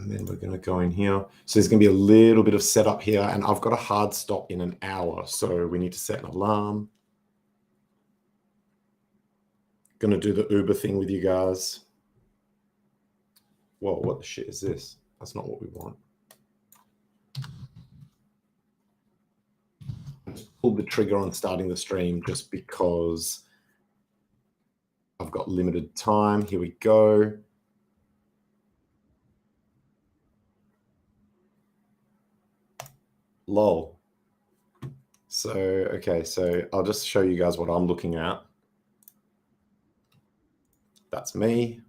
And then we're going to go in here. So there's going to be a little bit of setup here, and I've got a hard stop in an hour. So we need to set an alarm. Going to do the Uber thing with you guys. Whoa, what the shit is this? That's not what we want. I just pulled the trigger on starting the stream just because I've got limited time. Here we go. Lol. So, okay, so I'll just show you guys what I'm looking at. That's me.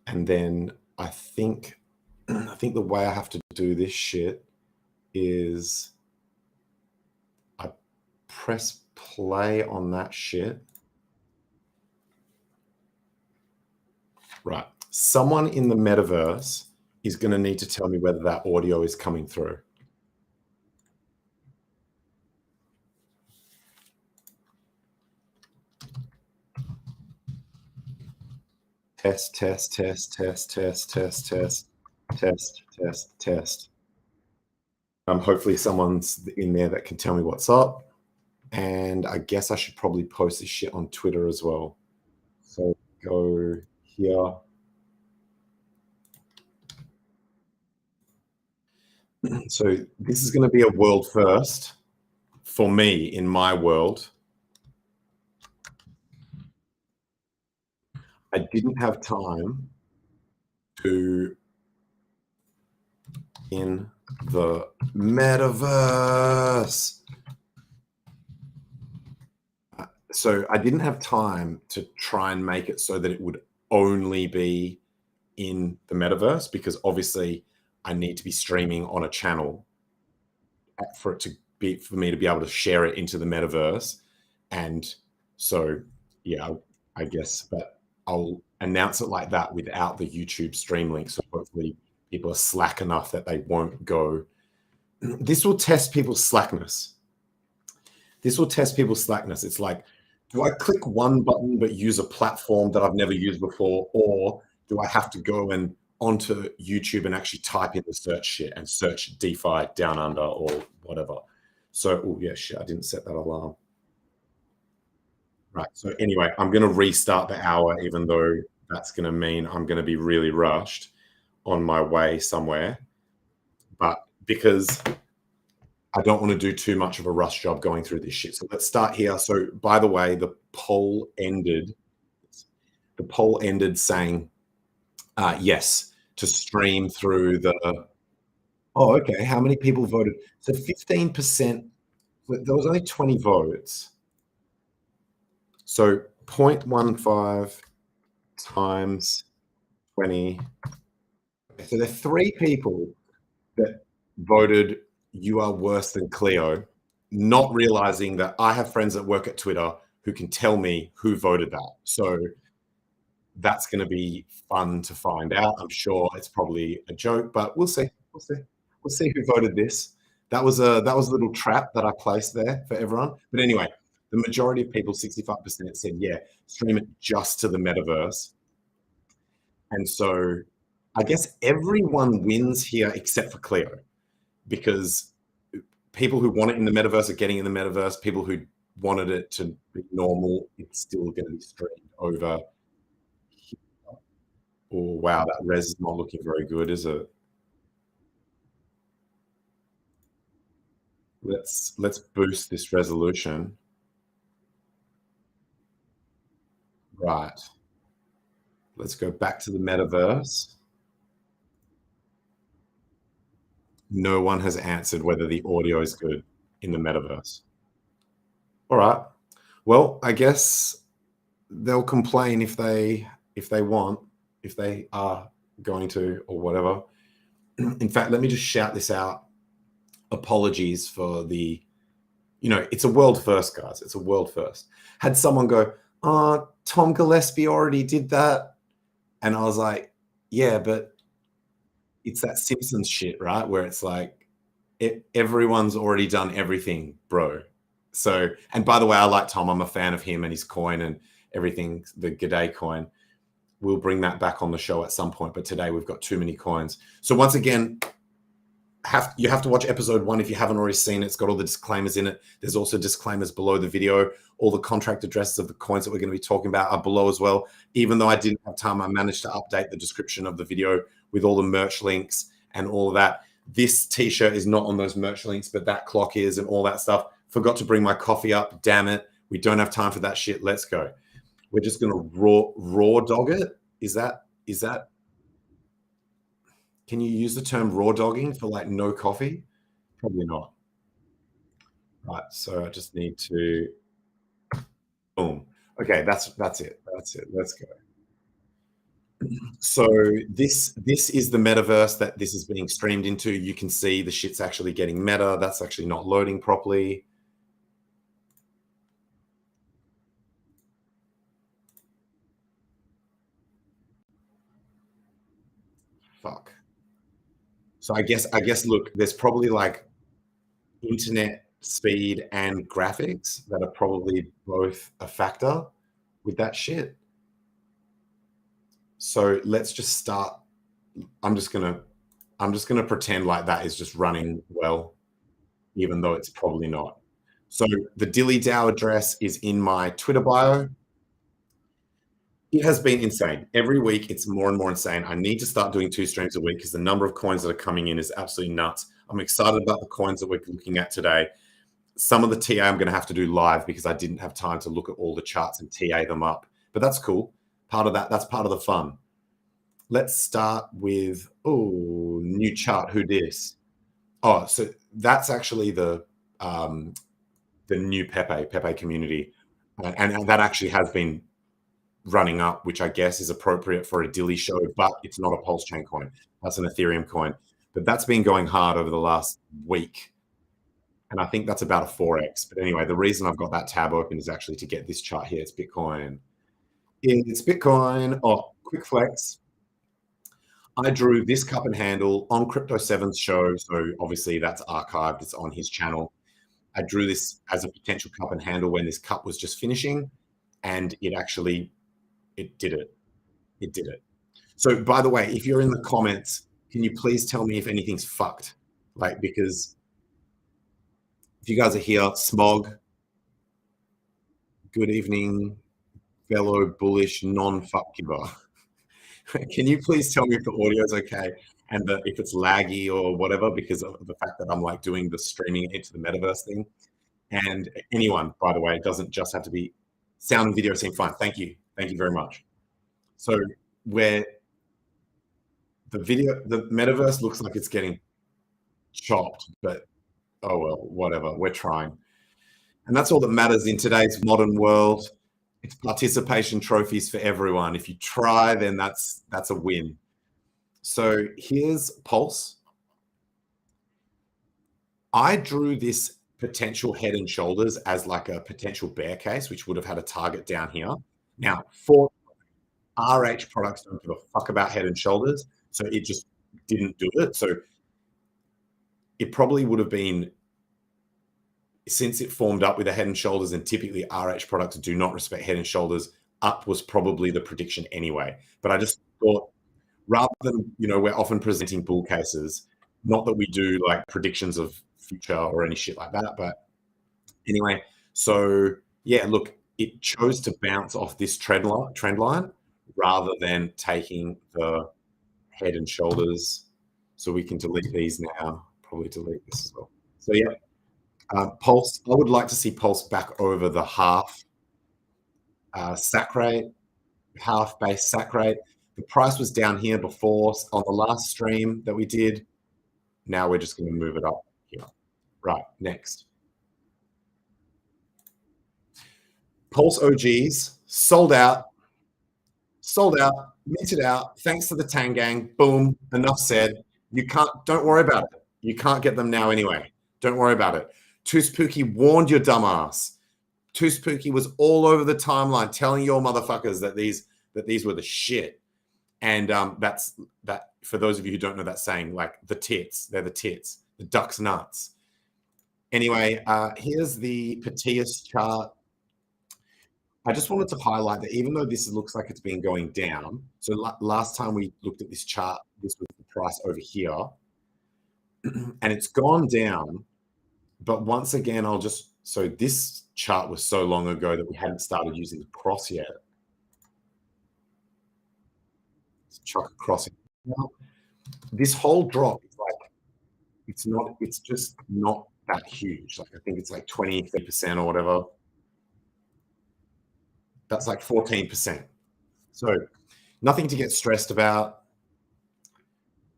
And then I think the way I have to do this shit is I press play on that shit. Right. Someone in the metaverse is going to need to tell me whether that audio is coming through. Test, test, test, test, test, test, test, test, test, test. Hopefully someone's in there that can tell me what's up. And I guess I should probably post this shit on Twitter as well. So go here. So this is going to be a world first for me in my world. I didn't have time to in the metaverse. So I didn't have time to try and make it so that it would only be in the metaverse, because obviously I need to be streaming on a channel for it to be, for me to be able to share it into the metaverse. And so, yeah, I guess, but I'll announce it like that without the YouTube stream link. So hopefully people are slack enough that they won't go. This will test people's slackness. This will test people's slackness. It's like, do I click one button but use a platform that I've never used before? Or do I have to go and onto YouTube and actually type in the search shit and search DeFi down under or whatever? So, oh yeah, shit, I didn't set that alarm. Right. So anyway, I'm going to restart the hour, even though that's going to mean I'm going to be really rushed on my way somewhere. But because I don't want to do too much of a rush job going through this shit. So let's start here. So by the way, the poll ended saying yes to stream through the, oh, okay. How many people voted? So 15%, there was only 20 votes. So 0.15 times 20. So there are 3 people that voted you are worse than Cleo, not realizing that I have friends that work at Twitter who can tell me who voted that. So that's going to be fun to find out. I'm sure it's probably a joke, but we'll see. We'll see. We'll see who voted this. That was a little trap that I placed there for everyone. But anyway, the majority of people, 65%, said, yeah, stream it just to the metaverse. And so I guess everyone wins here except for Cleo, because people who want it in the metaverse are getting in the metaverse. People who wanted it to be normal, it's still going to be streamed over here. Oh, wow, that res is not looking very good, is it? Let's boost this resolution. Right. Let's go back to the metaverse. No one has answered whether the audio is good in the metaverse. All right. Well, I guess they'll complain if they want, if they are going to, or whatever. In fact, let me just shout this out. Apologies for the, it's a world first, guys. It's a world first. Had someone go, oh, Tom Gillespie already did that. And I was like, yeah, but it's that Simpsons shit, right? Where it's like, everyone's already done everything, bro. So, and by the way, I like Tom. I'm a fan of him and his coin and everything, the G'day coin. we'll bring that back on the show at some point. But today we've got too many coins. So once again, you have to watch episode 1 if you haven't already seen it. It's got all the disclaimers in it. There's also disclaimers below the video. All the contract addresses of the coins that we're going to be talking about are below as well. Even though I didn't have time, I managed to update the description of the video with all the merch links and all of that. This t-shirt is not on those merch links, but that clock is, and all that stuff. Forgot to bring my coffee up. Damn it. We don't have time for that shit. Let's go. We're just going to raw dog it. Is that, can you use the term raw dogging for like no coffee? Probably not. Right. So I just need to, boom. Okay. That's it. That's it. Let's go. So this is the metaverse that this is being streamed into. You can see the shit's actually getting meta. That's actually not loading properly. Fuck. So I guess look, there's probably like internet speed and graphics that are probably both a factor with that shit. So let's just start. I'm just gonna pretend like that is just running well, even though it's probably not. So the Dilly DAO address is in my Twitter bio. It has been insane. Every week, it's more and more insane. I need to start doing 2 streams a week because the number of coins that are coming in is absolutely nuts. I'm excited about the coins that we're looking at today. Some of the TA I'm going to have to do live because I didn't have time to look at all the charts and TA them up. But that's cool. Part of that, that's part of the fun. Let's start with, oh, new chart. Who dis? Oh, so that's actually the new Pepe community. And that actually has been running up, which I guess is appropriate for a Dilly show, but it's not a Pulse Chain coin. That's an Ethereum coin. But that's been going hard over the last week. And I think that's about a 4x. But anyway, the reason I've got that tab open is actually to get this chart here. It's Bitcoin. It's Bitcoin. Oh, quick flex. I drew this cup and handle on Crypto 7's show. So obviously that's archived. It's on his channel. I drew this as a potential cup and handle when this cup was just finishing. And it did it. It did it. So by the way, if you're in the comments, can you please tell me if anything's fucked? Like, because if you guys are here, Smog, good evening, fellow bullish non-fuck giver. Can you please tell me if the audio is okay and if it's laggy or whatever, because of the fact that I'm like doing the streaming into the metaverse thing. And anyone, by the way, it doesn't just have to be sound and video seem fine. Thank you. Thank you very much. So where the metaverse looks like it's getting chopped, but oh well, whatever. We're trying. And that's all that matters in today's modern world. It's participation trophies for everyone. If you try, then that's a win. So here's Pulse. I drew this potential head and shoulders as like a potential bear case, which would have had a target down here. Now, for RH products don't give a fuck about head and shoulders, so it just didn't do it. So it probably would have been, since it formed up with a head and shoulders, and typically RH products do not respect head and shoulders, up was probably the prediction anyway. But I just thought, rather than, we're often presenting bull cases, not that we do like predictions of future or any shit like that, but anyway, so yeah, look, it chose to bounce off this trend line rather than taking the head and shoulders. So we can delete these now, probably delete this as well. So yeah, Pulse, I would like to see Pulse back over the half sack rate, half base sack rate. The price was down here before on the last stream that we did. Now we're just going to move it up here. Right, next. Pulse OGs, sold out, minted out, thanks to the Tang Gang, boom, enough said. Don't worry about it. You can't get them now anyway. Don't worry about it. Too Spooky warned your dumbass. Too Spooky was all over the timeline telling your motherfuckers that these were the shit. And that's for those of you who don't know that saying, like the tits, they're the tits, the duck's nuts. Anyway, here's the Petius chart. I just wanted to highlight that even though this looks like it's been going down, so last time we looked at this chart, this was the price over here, and it's gone down. But once again, so this chart was so long ago that we hadn't started using the cross yet. Let's chuck a cross in. Now, this whole drop is like, it's just not that huge. Like I think it's like 20% or whatever. That's like 14%. So nothing to get stressed about.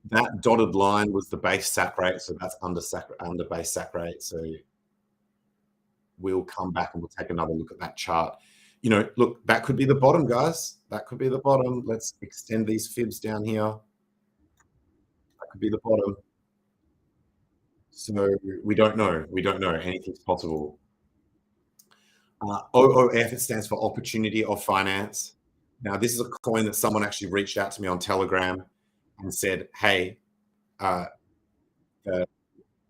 That dotted line was the base sac rate, so that's under base sac rate. So we'll come back and we'll take another look at that chart. You know, look, that could be the bottom, guys. That could be the bottom. Let's extend these fibs down here. That could be the bottom. So we don't know. We don't know. Anything's possible. OOF, it stands for Opportunity of Finance. Now, this is a coin that someone actually reached out to me on Telegram and said, hey, I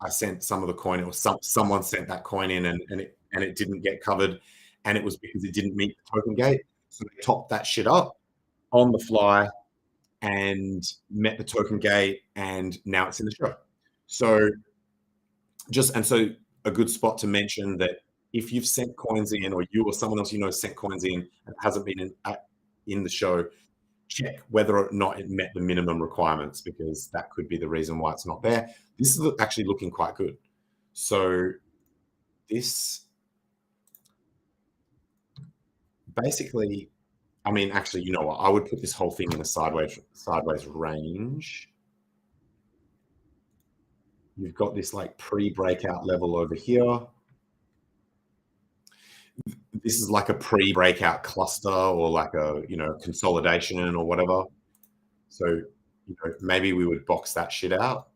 sent some of the coin, or someone sent that coin in and it didn't get covered, and it was because it didn't meet the token gate. So they topped that shit up on the fly and met the token gate, and now it's in the show. So so a good spot to mention that if you've sent coins in, or you or someone else you know sent coins in and hasn't been in the show, check whether or not it met the minimum requirements, because that could be the reason why it's not there. This is actually looking quite good. So this basically, I mean, actually, you know what? I would put this whole thing in a sideways range. You've got this like pre-breakout level over here. This is like a pre-breakout cluster, or like a, you know, consolidation or whatever. So, you know, maybe we would box that shit out,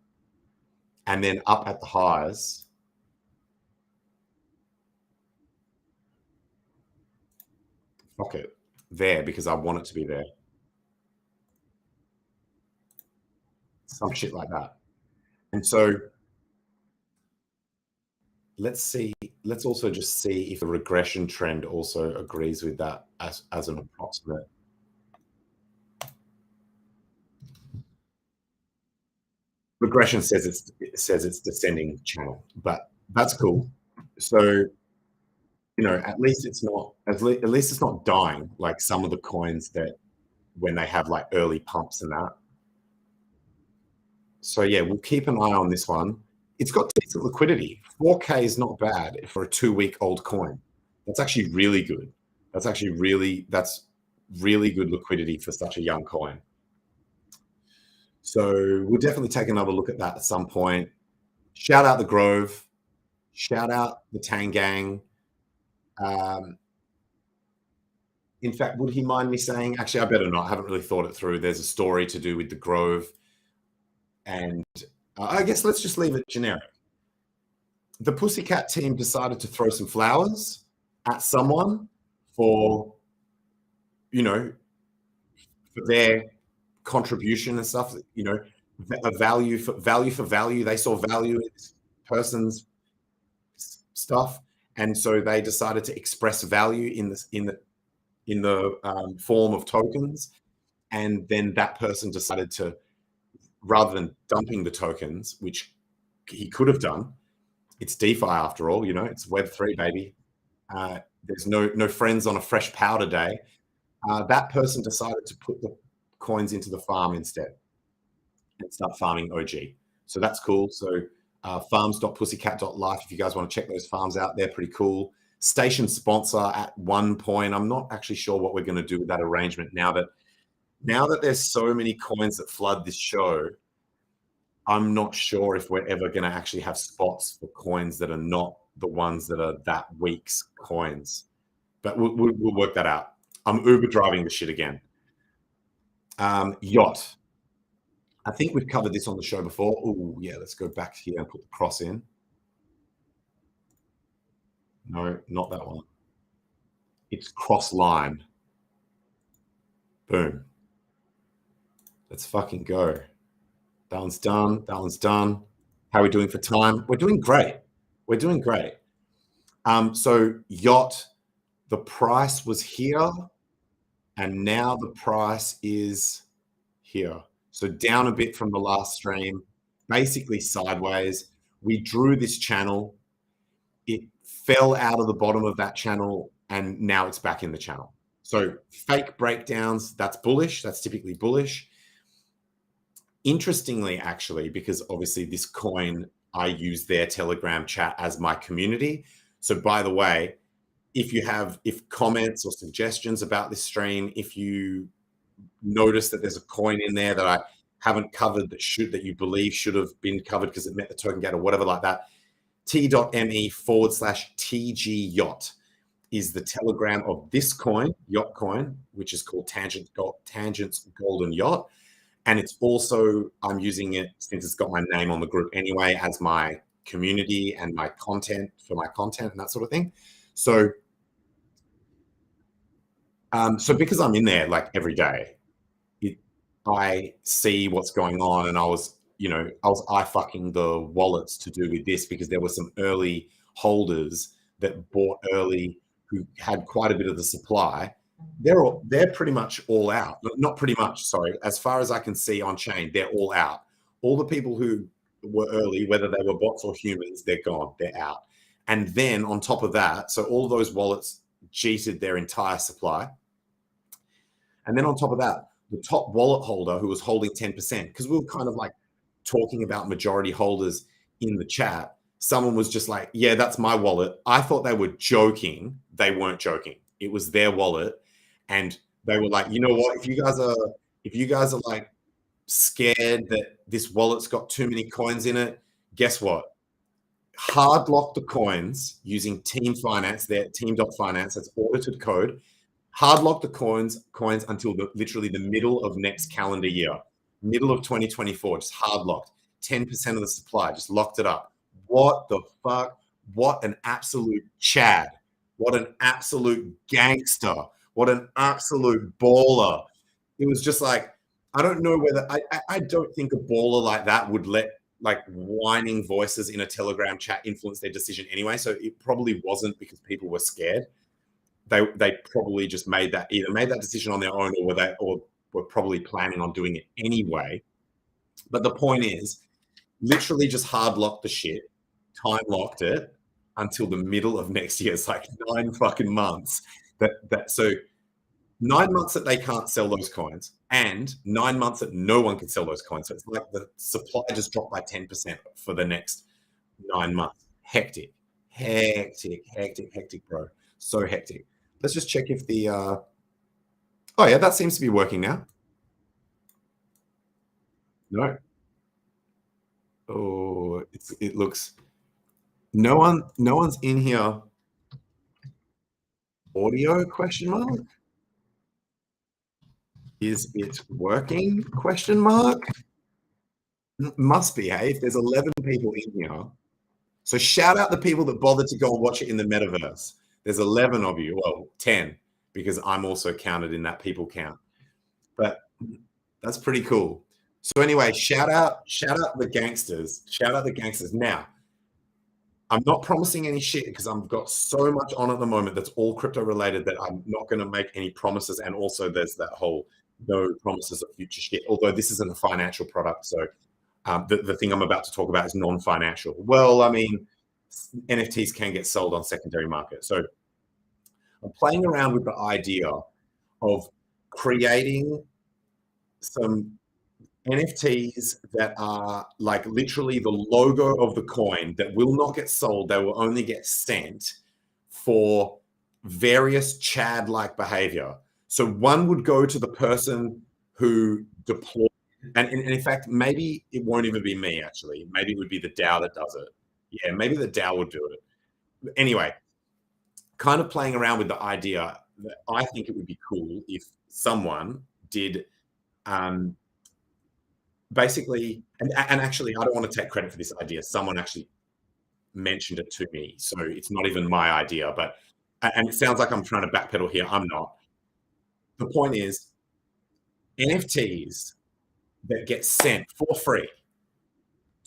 and then up at the highs, fuck it, there, because I want it to be there. Some shit like that. And so let's also just see if the regression trend also agrees with that as an approximate. Regression says it's descending channel, but that's cool. So, you know, at least it's not dying like some of the coins that when they have like early pumps and that. So yeah, we'll keep an eye on this one. It's got decent liquidity. 4K is not bad for a 2-week-old coin. That's actually really good. That's really good liquidity for such a young coin. So we'll definitely take another look at that at some point. Shout out the Grove. Shout out the Tang Gang. In fact, would he mind me saying, actually, I better not. I haven't really thought it through. There's a story to do with the Grove. And I guess let's just leave it generic. The Pussycat team decided to throw some flowers at someone for, you know, for their contribution and stuff, you know, a value for value. They saw value in this person's stuff, and so they decided to express value in the form of tokens. And then that person decided to, rather than dumping the tokens, which he could have done, it's DeFi after all, you know, it's Web3, baby. There's no friends on a fresh powder day. That person decided to put the coins into the farm instead and start farming OG. So that's cool. So farms.pussycat.life, if you guys want to check those farms out, they're pretty cool. Station sponsor at one point. I'm not actually sure what we're going to do with that arrangement now that there's so many coins that flood this show. I'm not sure if we're ever going to actually have spots for coins that are not the ones that are that week's coins, but we'll work that out. I'm Uber driving the shit again. Yacht. I think we've covered this on the show before. Oh yeah, let's go back here and put the cross in. No, not that one. It's cross line. Boom. Let's fucking go. That one's done. That one's done. How are we doing for time? We're doing great. We're doing great. So Yacht, the price was here, and now the price is here. So down a bit from the last stream, basically sideways. We drew this channel. It fell out of the bottom of that channel, and now it's back in the channel. So fake breakdowns, that's bullish. That's typically bullish. Interestingly, actually, because obviously this coin, I use their Telegram chat as my community. So by the way, if comments or suggestions about this stream, if you notice that there's a coin in there that I haven't covered that you believe should have been covered because it met the token gate or whatever like that, t.me/TG Yacht is the Telegram of this coin, Yacht coin, which is called Tangent's Golden Yacht. And it's also, I'm using it since it's got my name on the group anyway as my community and my content for my content and that sort of thing. So, so because I'm in there like every day, I see what's going on, and I was eye fucking the wallets to do with this because there were some early holders that bought early who had quite a bit of the supply. They're pretty much all out. Not pretty much, sorry. As far as I can see on chain, they're all out. All the people who were early, whether they were bots or humans, they're gone. They're out. And then on top of that, so all those wallets cheated their entire supply. And then on top of that, the top wallet holder who was holding 10%, because we were kind of like talking about majority holders in the chat, someone was just like, yeah, that's my wallet. I thought they were joking. They weren't joking. It was their wallet. And they were like, you know what, if you guys are like scared that this wallet's got too many coins in it, guess what? Hard lock the coins using Team Finance, their Team.finance, that's audited code. Hard lock the coins until literally the middle of next calendar year, middle of 2024, just hard locked. 10% of the supply, just locked it up. What the fuck? What an absolute Chad. What an absolute gangster. What an absolute baller. It was just like, I don't know whether, I don't think a baller like that would let like whining voices in a Telegram chat influence their decision anyway. So it probably wasn't because people were scared. They probably just either made that decision on their own, or were probably planning on doing it anyway. But the point is, literally just hard locked the shit, time locked it until the middle of next year. It's like 9 fucking months. So 9 months that they can't sell those coins, and 9 months that no one can sell those coins. So it's like the supply just dropped by 10% for the next 9 months. Hectic, bro. So hectic. Let's just check if the, oh yeah, that seems to be working now. No. Oh, it looks, no one's in here. Audio question mark? Is it working question mark? Must be, hey, if there's 11 people in here. So shout out the people that bothered to go and watch it in the metaverse. There's 11 of you, well, 10, because I'm also counted in that people count. But that's pretty cool. So anyway, shout out the gangsters. Shout out the gangsters. Now, I'm not promising any shit because I've got so much on at the moment that's all crypto related that I'm not going to make any promises. And also there's that whole no promises of future shit, although this isn't a financial product. So the thing I'm about to talk about is non-financial. Well, I mean, NFTs can get sold on secondary market. So I'm playing around with the idea of creating some NFTs that are like literally the logo of the coin that will not get sold. They will only get sent for various Chad-like behavior. So one would go to the person who deployed, and in fact, maybe it won't even be me, actually. Maybe it would be the DAO that does it. Yeah, maybe the DAO would do it. Anyway, kind of playing around with the idea that I think it would be cool if someone did basically, and actually, I don't want to take credit for this idea. Someone actually mentioned it to me. So it's not even my idea, but, and it sounds like I'm trying to backpedal here. I'm not. The point is, NFTs that get sent for free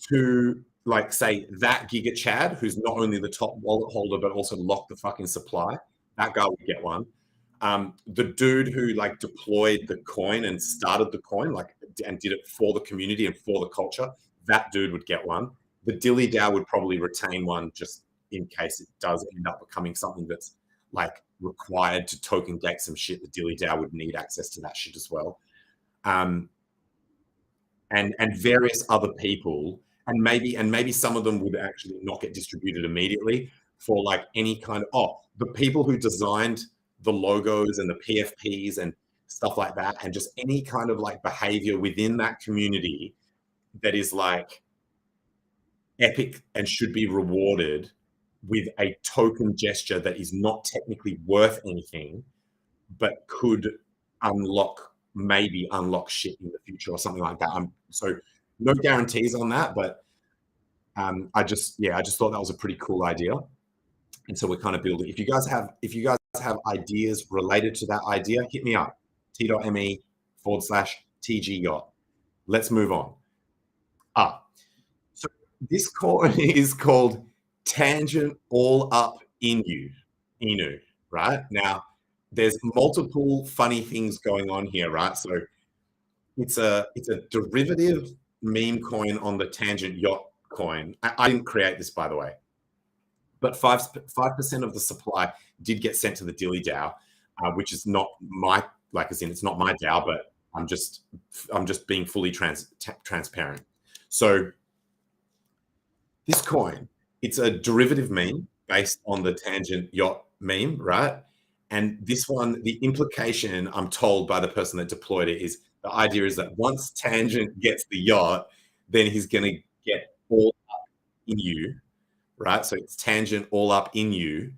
to, like, say, that Giga Chad, who's not only the top wallet holder, but also locked the fucking supply, That guy would get one. The dude who like deployed the coin and started the coin, like, and did it for the community and for the culture, that dude would get one. The Dilly DAO would probably retain one just in case it does end up becoming something that's like required to token gate some shit. The Dilly DAO would need access to that shit as well. And various other people, and maybe some of them would actually not get distributed immediately for like any kind of the people who designed the logos and the PFPs and stuff like that, and just any kind of like behavior within that community that is like epic and should be rewarded with a token gesture that is not technically worth anything, but could maybe unlock shit in the future or something like that. So no guarantees on that, but I just thought that was a pretty cool idea. And so we're kind of building. If you guys have ideas related to that idea, hit me up. t.me/TG Yacht. Let's move on. So this coin is called Tangent All Up INU, right? Now, there's multiple funny things going on here, right? So it's a derivative meme coin on the Tangent Yacht coin. I didn't create this, by the way, but 5% of the supply did get sent to the Dilly DAO, which is not my, like, as in it's not my DAO, but I'm just being fully transparent. So this coin, it's a derivative meme based on the Tangent Yacht meme, right? And this one, the implication, I'm told by the person that deployed it, is the idea is that once Tangent gets the yacht, then he's going to get all up in you, right? So it's Tangent all up in you.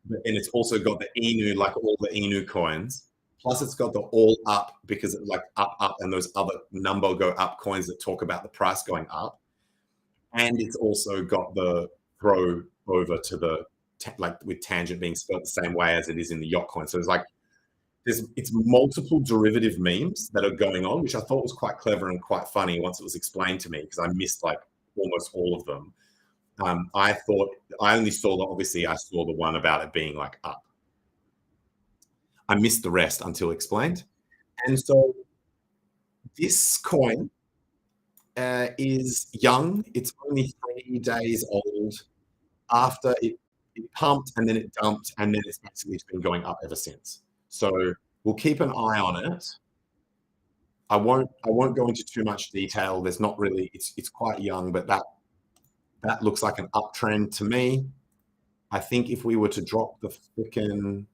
And it's also got the INU, like all the INU coins. Plus it's got the all up because it's like up, and those other number go up coins that talk about the price going up. And it's also got the throw over to the, like with Tangent being spelled the same way as it is in the yacht coin. So it's like, it's multiple derivative memes that are going on, which I thought was quite clever and quite funny once it was explained to me, because I missed like almost all of them. I only saw obviously I saw the one about it being like up. I missed the rest until explained. And so this coin is young. It's only 3 days old. After it pumped and then it dumped, and then it's been going up ever since. So we'll keep an eye on it. I won't go into too much detail. There's not really, it's quite young, but that looks like an uptrend to me. I think if we were to drop the freaking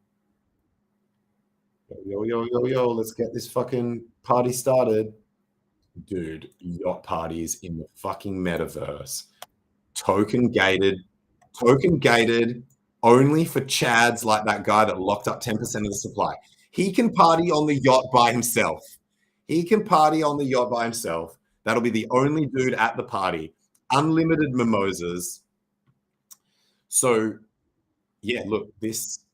yo, let's get this fucking party started. Dude, yacht parties in the fucking metaverse. Token gated, only for chads like that guy that locked up 10% of the supply. He can party on the yacht by himself. That'll be the only dude at the party. Unlimited mimosas. So yeah, look, that's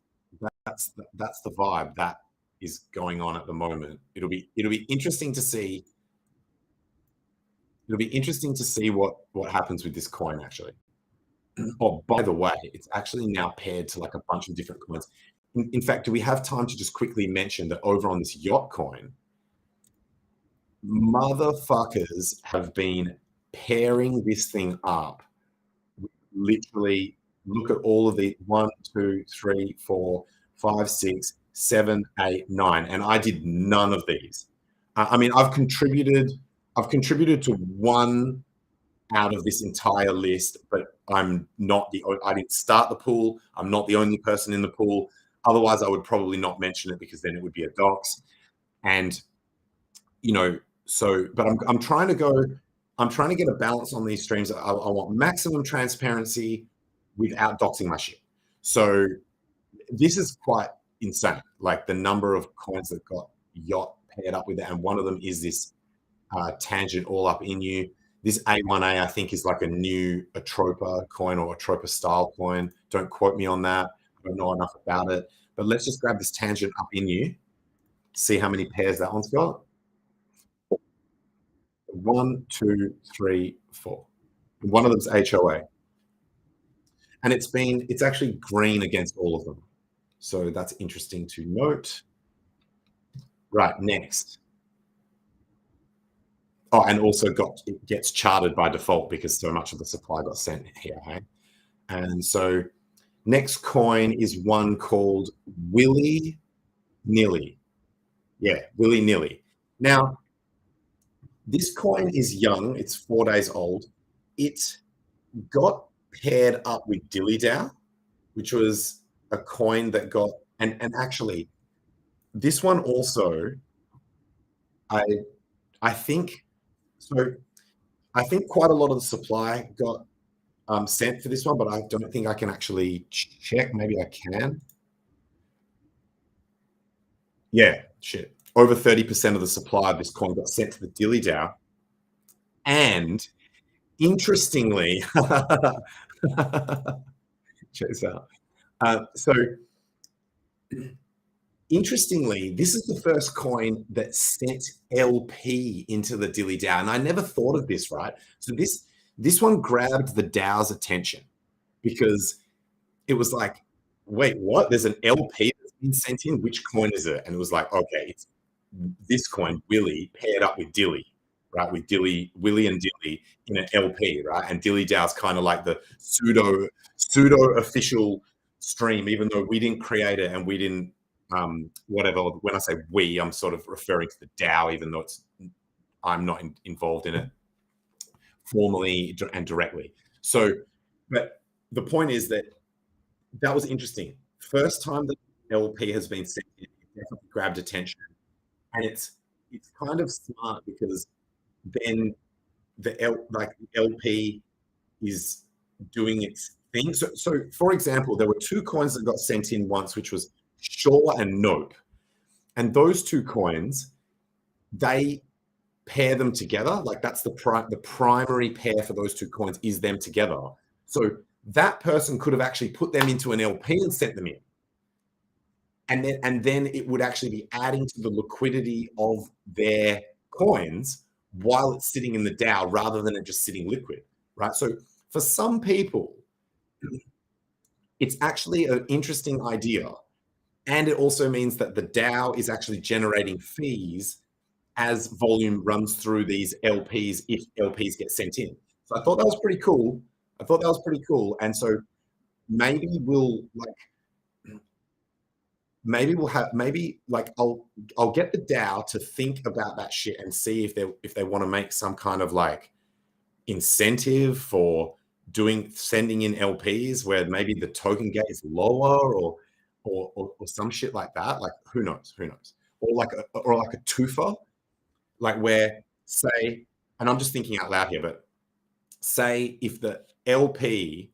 the vibe that is going on at the moment. It'll be interesting to see. It'll be interesting to see what happens with this coin, actually. Oh, by the way, it's actually now paired to like a bunch of different coins. In fact, do we have time to just quickly mention that over on this yacht coin, motherfuckers have been pairing this thing up. Literally, look at all of the 1, 2, 3, 4, 5, 6, 7, 8, 9, and I did none of these. I mean, I've contributed to one out of this entire list, but I'm not I didn't start the pool. I'm not the only person in the pool. Otherwise, I would probably not mention it, because then it would be a dox. And, so, but I'm trying to get a balance on these streams. I want maximum transparency without doxing my shit. So this is quite insane. Like the number of coins that got yacht paired up with it. And one of them is this Tangent all up in you. This A1A, I think, is like a new Atropa coin or Atropa style coin. Don't quote me on that. I don't know enough about it. But let's just grab this Tangent up in you. See how many pairs that one's got. 1, 2, 3, 4. One of them's HOA. And it's actually green against all of them. So that's interesting to note. Right, next. Oh, and also it gets charted by default because so much of the supply got sent here, hey? And so next coin is one called Willy Nilly. Yeah, Willy Nilly. Now, this coin is young. It's 4 days old. It got paired up with DILLY, which was a coin that got and actually this one also I I think so I think quite a lot of the supply got sent for this one, but I don't think I can actually check. Maybe I can. Yeah, shit. Over 30% of the supply of this coin got sent to the DILLY. And interestingly, check this out. So interestingly, this is the first coin that sent LP into the DILLY, and I never thought of this, right? So this one grabbed the DAO's attention because it was like, wait, what? There's an LP that's been sent in. Which coin is it? And it was like, okay, it's this coin, Willy, paired up with DILLY, right? With DILLY, Willy and DILLY in an LP, right? And DILLY DAO's kind of like the pseudo official stream, even though we didn't create it and we didn't whatever. When I say we, I'm sort of referring to the DAO, even though I'm not involved in it formally and directly. So, but the point is that was interesting. First time that LP has been sent, it definitely grabbed attention, and it's kind of smart because then the LP is doing its thing. So for example, there were 2 coins that got sent in once, which was Shore and Nope, and those 2 coins, they pair them together. Like that's the primary pair for those 2 coins is them together. So that person could have actually put them into an LP and sent them in. And then it would actually be adding to the liquidity of their coins while it's sitting in the DAO rather than it just sitting liquid, right? So for some people, it's actually an interesting idea. And it also means that the DAO is actually generating fees as volume runs through these LPs if LPs get sent in. So I thought that was pretty cool. And so maybe we'll I'll get the DAO to think about that shit and see if they want to make some kind of like incentive for sending in LPs where maybe the token gate is lower or some shit like that. Like who knows? Or like a twofer, like where say, and I'm just thinking out loud here, but say if the LP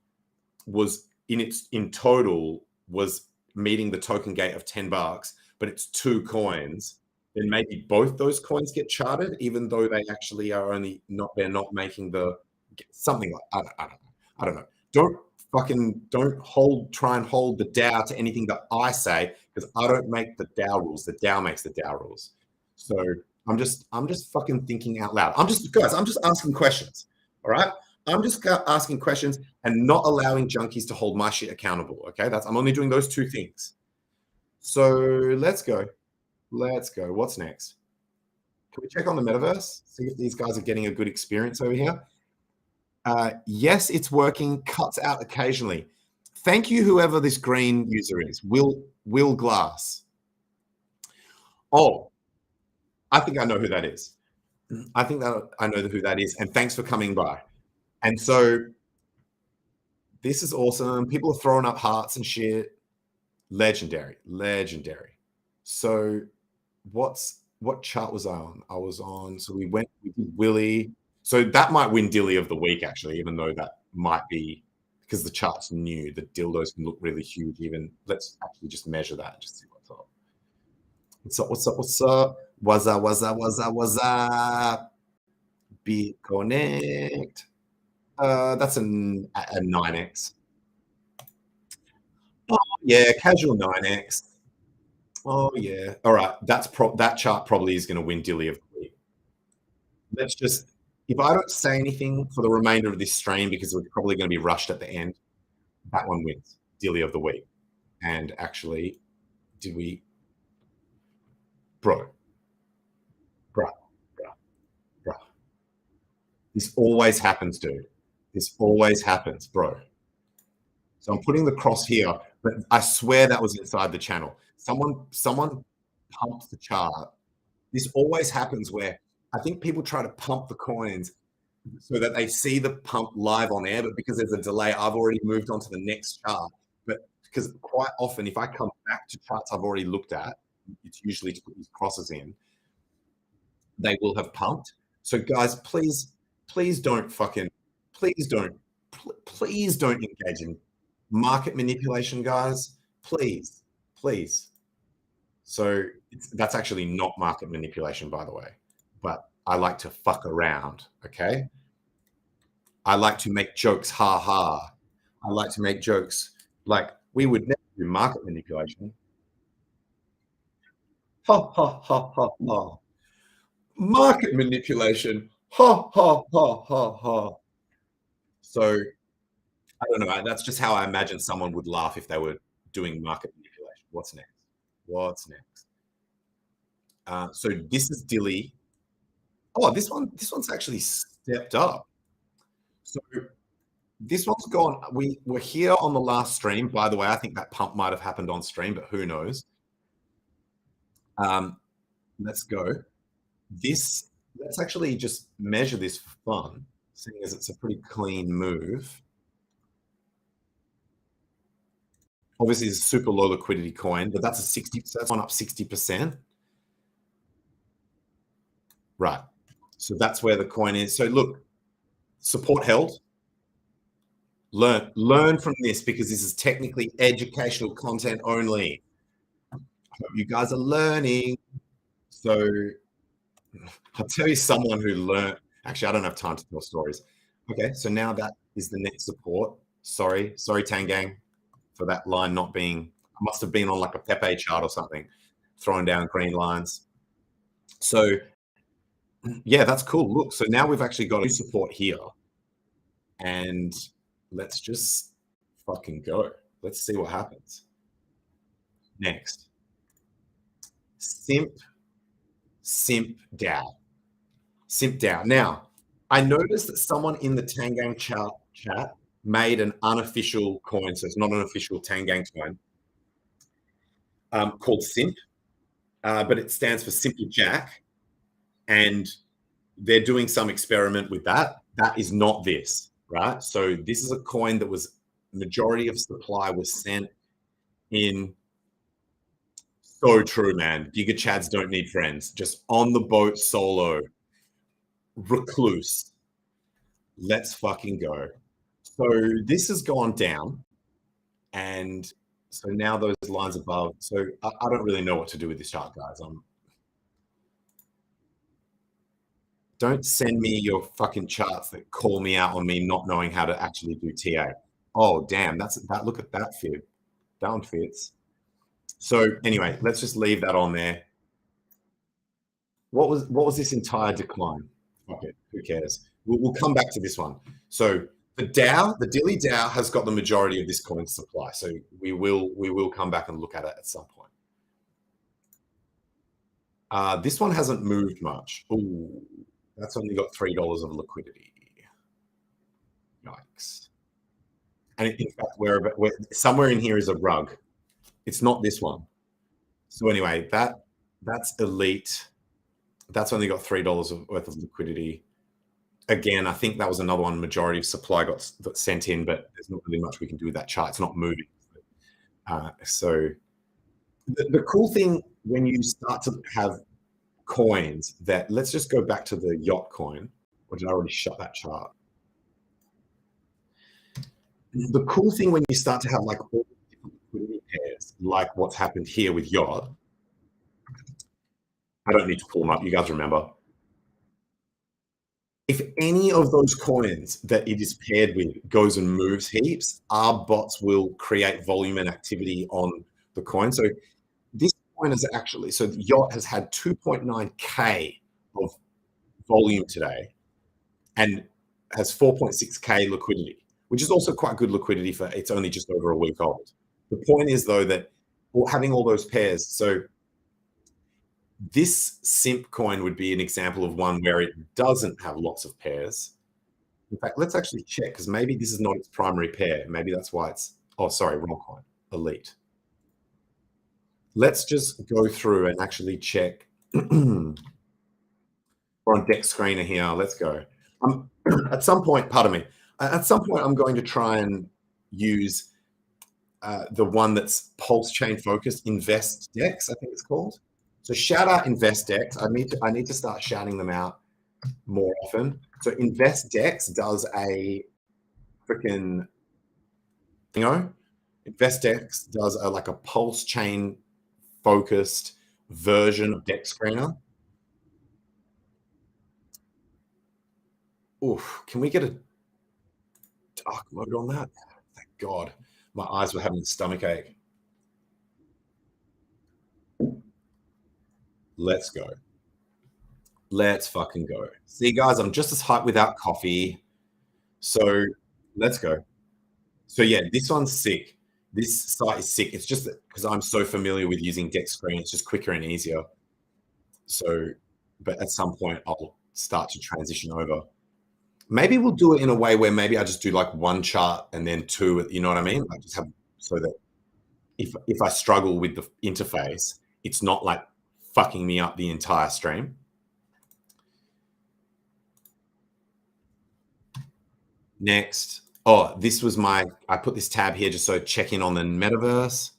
was in total was meeting the token gate of $10, but it's 2 coins, then maybe both those coins get charted, even though they actually are they're not making something like I don't know. Don't try and hold the DAO to anything that I say, because I don't make the DAO rules. The DAO makes the DAO rules. So I'm just fucking thinking out loud. I'm just asking questions. All right. I'm just asking questions and not allowing junkies to hold my shit accountable. Okay. I'm only doing those 2 things. So let's go. What's next? Can we check on the metaverse? See if these guys are getting a good experience over here. Yes, it's working. Cuts out occasionally. Thank you, whoever this green user is. Will Glass. Oh, I think I know who that is. I know who that is. And thanks for coming by. And so this is awesome. People are throwing up hearts and shit. Legendary. So what chart was I on? I was on, so we did Willy. So that might win Dilly of the week, actually, even though that might be because the chart's new. The dildos can look really huge. Even let's actually just measure that and just see what's up. What's up? What's up? Be connect. That's a 9x. Oh yeah, casual 9x. Oh yeah. All right. That chart probably is going to win Dilly of the week. Let's just, if I don't say anything for the remainder of this stream, because we're probably going to be rushed at the end, that one wins Dilly of the week. And actually, did we, bro, bruh. This always happens, dude. This always happens, bro. So I'm putting the cross here, but I swear that was inside the channel. Someone pumped the chart. This always happens where I think people try to pump the coins so that they see the pump live on air, but because there's a delay, I've already moved on to the next chart. But because quite often, if I come back to charts I've already looked at, it's usually to put these crosses in, they will have pumped. So guys, please don't engage in market manipulation, guys. Please. So that's actually not market manipulation, by the way, but I like to fuck around, okay? I like to make jokes, ha ha. I like to make jokes like we would never do market manipulation. Ha ha ha ha ha. Market manipulation. Ha ha ha ha ha. So I don't know. That's just how I imagine someone would laugh if they were doing market manipulation. What's next? So this is Dilly. Oh, this one's actually stepped up. So this one's gone. We were here on the last stream. By the way, I think that pump might have happened on stream, but who knows? Let's go. Let's actually just measure this for fun, seeing as it's a pretty clean move. Obviously, it's a super low liquidity coin, but that's that's on up 60%. Right. So that's where the coin is. So look, support held. Learn from this, because this is technically educational content only. I hope you guys are learning. So I'll tell you someone who learned. Actually, I don't have time to tell stories. Okay, so now that is the next support. Sorry, Tangang, for that line not being. I must have been on like a Pepe chart or something, throwing down green lines. So yeah, that's cool. Look, so now we've actually got a new support here, and let's just fucking go. Let's see what happens next. Simp DAO. Now, I noticed that someone in the Tangang chat made an unofficial coin, so it's not an official Tangang coin, called Simp, but it stands for Simple Jack, and they're doing some experiment with that. That is not this, right? So this is a coin that was, majority of supply was sent in. So true, man. Giga Chads don't need friends. Just on the boat, solo, recluse. Let's fucking go. So this has gone down, and so now those lines above. So I don't really know what to do with this chart, guys. Don't send me your fucking charts that call me out on me not knowing how to actually do TA. Oh, damn. Look at that fib. That one fits. So anyway, let's just leave that on there. What was this entire decline? Okay, who cares? We'll come back to this one. So the Dilly DAO has got the majority of this coin supply. So we will come back and look at it at some point. This one hasn't moved much. Ooh, that's only got $3 of liquidity. Yikes. And in fact, somewhere in here is a rug. It's not this one. So anyway, that's elite. That's only got $3 worth of liquidity. Again, I think that was another one. Majority of supply got sent in, but there's not really much we can do with that chart. It's not moving. So the cool thing when you start to have coins that, let's just go back to the yacht coin, or did I already shut that chart? The cool thing when you start to have like all different liquidity pairs, like what's happened here with yacht. I don't need to pull them up. You guys remember. If any of those coins that it is paired with goes and moves heaps, our bots will create volume and activity on the coin. So this coin is actually, so yacht has had 2.9K of volume today and has 4.6K liquidity, which is also quite good liquidity for, it's only just over a week old. The point is though that having all those pairs. So this simp coin would be an example of one where it doesn't have lots of pairs. In fact, let's actually check because maybe this is not its primary pair. Maybe that's why it's, oh, sorry, wrong coin, elite. Let's just go through and actually check. We're on deck screener here. Let's go. At some point, pardon me, at some point I'm going to try and use the one that's pulse chain focused, Invest Dex, I think it's called. So shout out Invest Dex. I need to start shouting them out more often. So Invest Dex does a freaking, you know, Invest Dex does like a pulse chain focused version of deck screener. Oof, can we get a dark mode on that? Thank God. My eyes were having a stomach ache. Let's go. Let's fucking go. See, guys, I'm just as hyped without coffee. So let's go. So yeah, this one's sick. This site is sick. It's just because I'm so familiar with using deck screen, it's just quicker and easier. So, but at some point I'll start to transition over. Maybe we'll do it in a way where maybe I just do like one chart and then two, you know what I mean? Like just have, so that if I struggle with the interface, it's not like fucking me up the entire stream. Next. Oh, this was I put this tab here just so check in on the metaverse.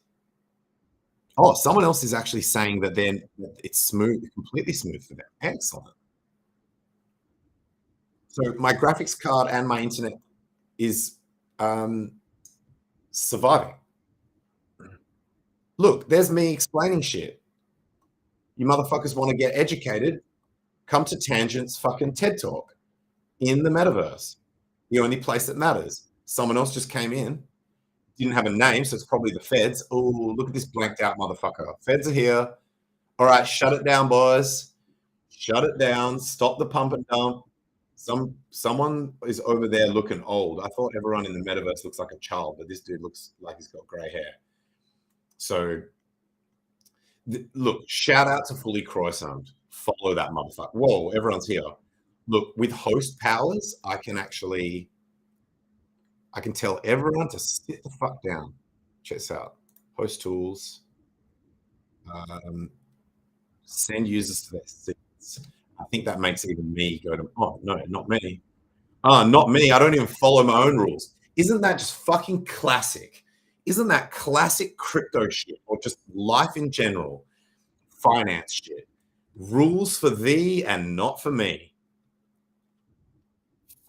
Oh, someone else is actually saying that then it's smooth, completely smooth for them. Excellent. So my graphics card and my internet is surviving. Look, there's me explaining shit. You motherfuckers want to get educated? Come to Tangent's fucking TED Talk in the metaverse. The only place that matters. Someone else just came in, didn't have a name, so it's probably the feds. Oh, look at this blanked out motherfucker. Feds are here. All right, shut it down, boys. Shut it down. Stop the pump and dump. Someone is over there looking old. I thought everyone in the metaverse looks like a child, but this dude looks like he's got gray hair. So, look, shout out to Fully Croissant. Follow that motherfucker. Whoa, everyone's here. Look, with host powers, I can tell everyone to sit the fuck down. Check this out. Host tools. Send users to their seats. I think that makes even me go to, oh, no, not me. Oh, not me. I don't even follow my own rules. Isn't that just fucking classic? Isn't that classic crypto shit or just life in general? Finance shit. Rules for thee and not for me.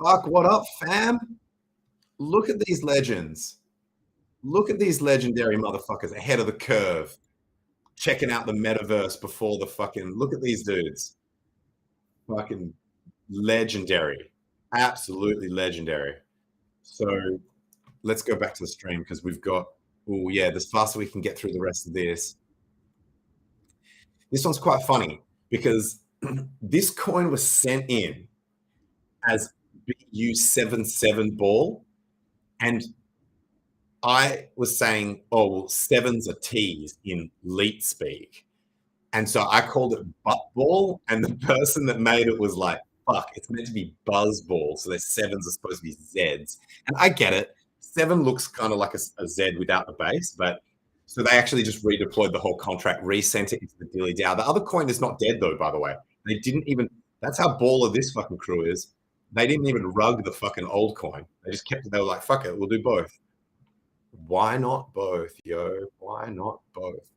Fuck, what up, fam? Look at these legends. Look at these legendary motherfuckers ahead of the curve. Checking out the metaverse before the fucking, look at these dudes. Fucking legendary. Absolutely legendary. So let's go back to the stream because we've got, oh yeah, the faster we can get through the rest of this. This one's quite funny because this coin was sent in as BU77 ball. And I was saying, oh, well, sevens are T's in leet speak. And so I called it butt ball. And the person that made it was like, fuck, it's meant to be BUZZBALL. So their sevens are supposed to be Z's. And I get it. 7 looks kind of like a Z without the base. But so they actually just redeployed the whole contract, resent it into the DILLY DAO. The other coin is not dead, though, by the way. They didn't even, that's how baller this fucking crew is. They didn't even rug the fucking old coin. They just kept it. They were like, fuck it, we'll do both. Why not both, yo? Why not both?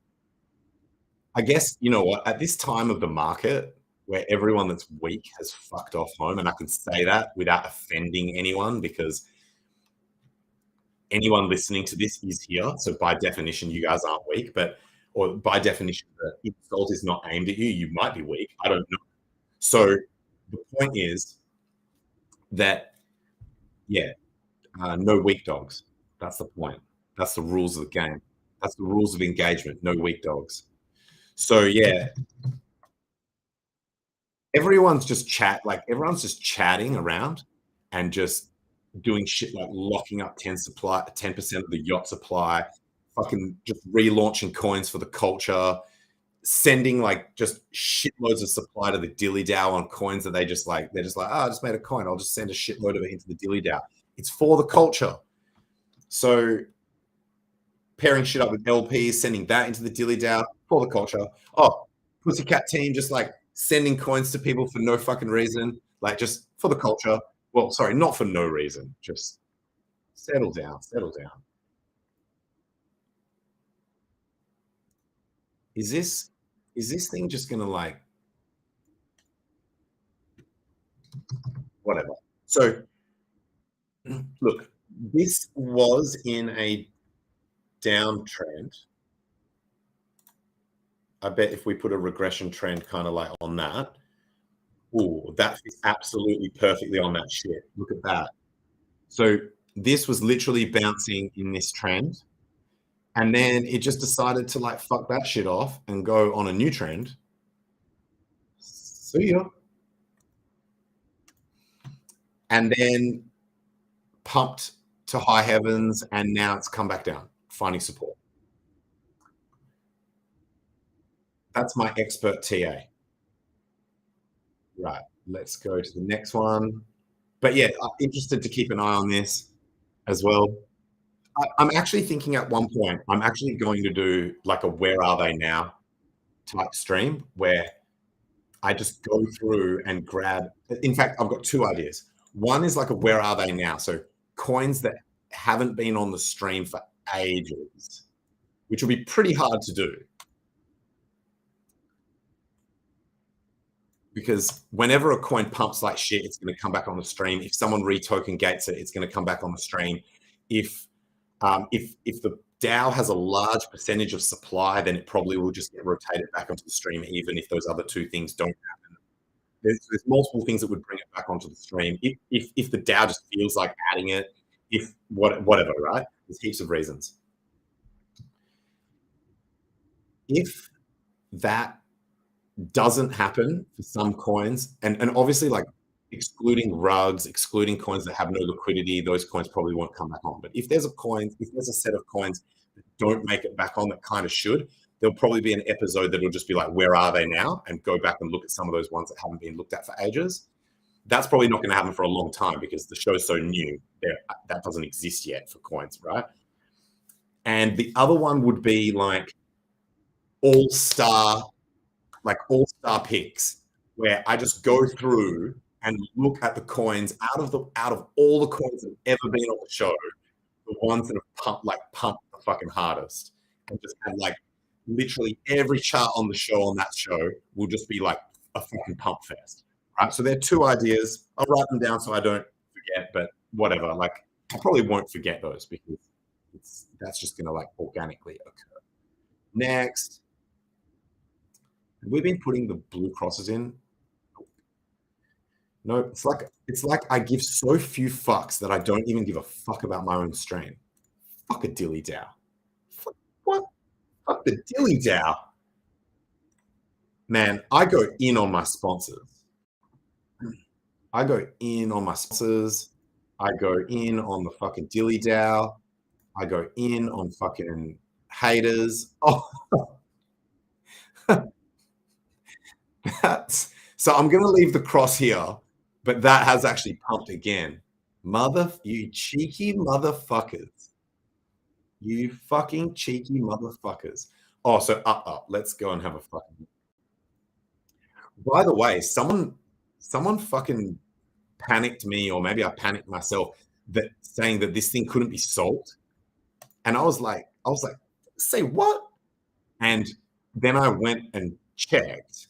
I guess, you know what? At this time of the market where everyone that's weak has fucked off home, and I can say that without offending anyone because anyone listening to this is here. So by definition, you guys aren't weak, or by definition, the insult is not aimed at you. You might be weak. I don't know. So the point is that, yeah, no weak dogs. That's the point. That's the rules of the game. That's the rules of engagement. No weak dogs. So yeah, everyone's just chatting around and just doing shit like locking up 10% of the yacht supply, fucking just relaunching coins for the culture, sending like just shitloads of supply to the Dilly DAO on coins that they're just like, oh, I just made a coin. I'll just send a shitload of it into the Dilly DAO. It's for the culture. So pairing shit up with LPs, sending that into the Dilly DAO for the culture. Oh, Pussycat Team just like sending coins to people for no fucking reason, like just for the culture. Well, sorry, not for no reason. Just settle down, settle down. Is this thing just gonna like whatever? So look, this was in a downtrend. I bet if we put a regression trend kind of like on that, ooh, that fits absolutely perfectly on that shit. Look at that. So this was literally bouncing in this trend. And then it just decided to like fuck that shit off and go on a new trend. See ya. And then pumped to high heavens, and now it's come back down, finding support. That's my expert TA. Right, let's go to the next one. But yeah, I'm interested to keep an eye on this as well. I'm actually thinking at one point, I'm actually going to do like a where are they now type stream where I just go through and grab. In fact, I've got two ideas. One is like a where are they now? So coins that haven't been on the stream for ages, which will be pretty hard to do. Because whenever a coin pumps like shit, it's going to come back on the stream. If someone retoken gates it, it's going to come back on the stream. If the DAO has a large percentage of supply, then it probably will just get rotated back onto the stream, even if those other two things don't happen. There's multiple things that would bring it back onto the stream. If the DAO just feels like adding it, whatever, right? There's heaps of reasons. If that doesn't happen for some coins, and obviously like excluding rugs, excluding coins that have no liquidity, those coins probably won't come back on. But if there's a set of coins that don't make it back on that kind of should, there'll probably be an episode that'll just be like, where are they now? And go back and look at some of those ones that haven't been looked at for ages. That's probably not going to happen for a long time because the show's so new. That doesn't exist yet for coins, right? And the other one would be like all-star picks, where I just go through and look at the coins out of all the coins that have ever been on the show, the ones that have pumped the fucking hardest, and just have like literally every chart on the show on that show will just be like a fucking pump fest. Right. So there are two ideas. I'll write them down so I don't forget, but whatever. Like I probably won't forget those because that's just gonna like organically occur. Next. We've been putting the blue crosses in. No, it's like I give so few fucks that I don't even give a fuck about my own stream. Fuck a Dilly DAO. What? Fuck the Dilly DAO. Man, I go in on my sponsors. I go in on the fucking Dilly DAO. I go in on fucking haters. Oh. So I'm going to leave the cross here, but that has actually pumped again. You cheeky motherfuckers. You fucking cheeky motherfuckers. Oh, so up. Let's go and have a fucking. By the way, someone fucking panicked me, or maybe I panicked myself, that saying that this thing couldn't be sold. And I was like, say what? And then I went and checked.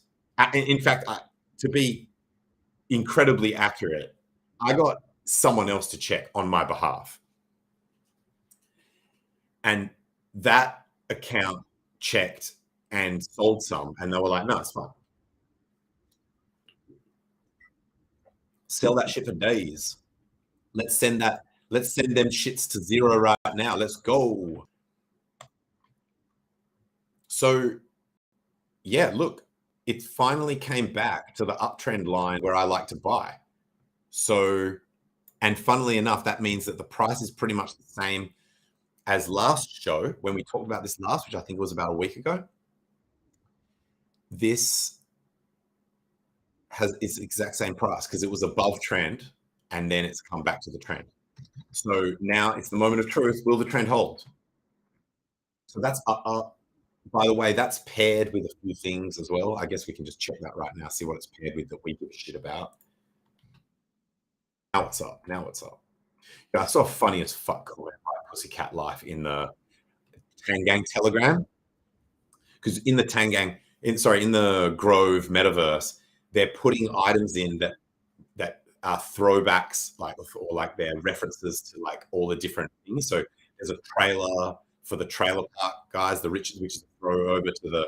In fact, to be incredibly accurate, I got someone else to check on my behalf. And that account checked and sold some, and they were like, no, it's fine. Sell that shit for days. Let's send them shits to zero right now. Let's go. So yeah, look, it finally came back to the uptrend line where I like to buy. So, and funnily enough, that means that the price is pretty much the same as last show, when we talked about this last, which I think was about a week ago, this has its exact same price because it was above trend and then it's come back to the trend. So now it's the moment of truth. Will the trend hold? So that's by the way, that's paired with a few things as well. I guess we can just check that right now, see what it's paired with that we give a shit about. Now what's up? Now what's up? Yeah, I saw a funny as fuck comment by Pussycat Life in the Tangang Telegram. Because in the Tangang, in the Grove metaverse, they're putting items in that are throwbacks, like, or like they're references to like all the different things. So there's a trailer for the trailer park guys, the Richard, which is a throw over to the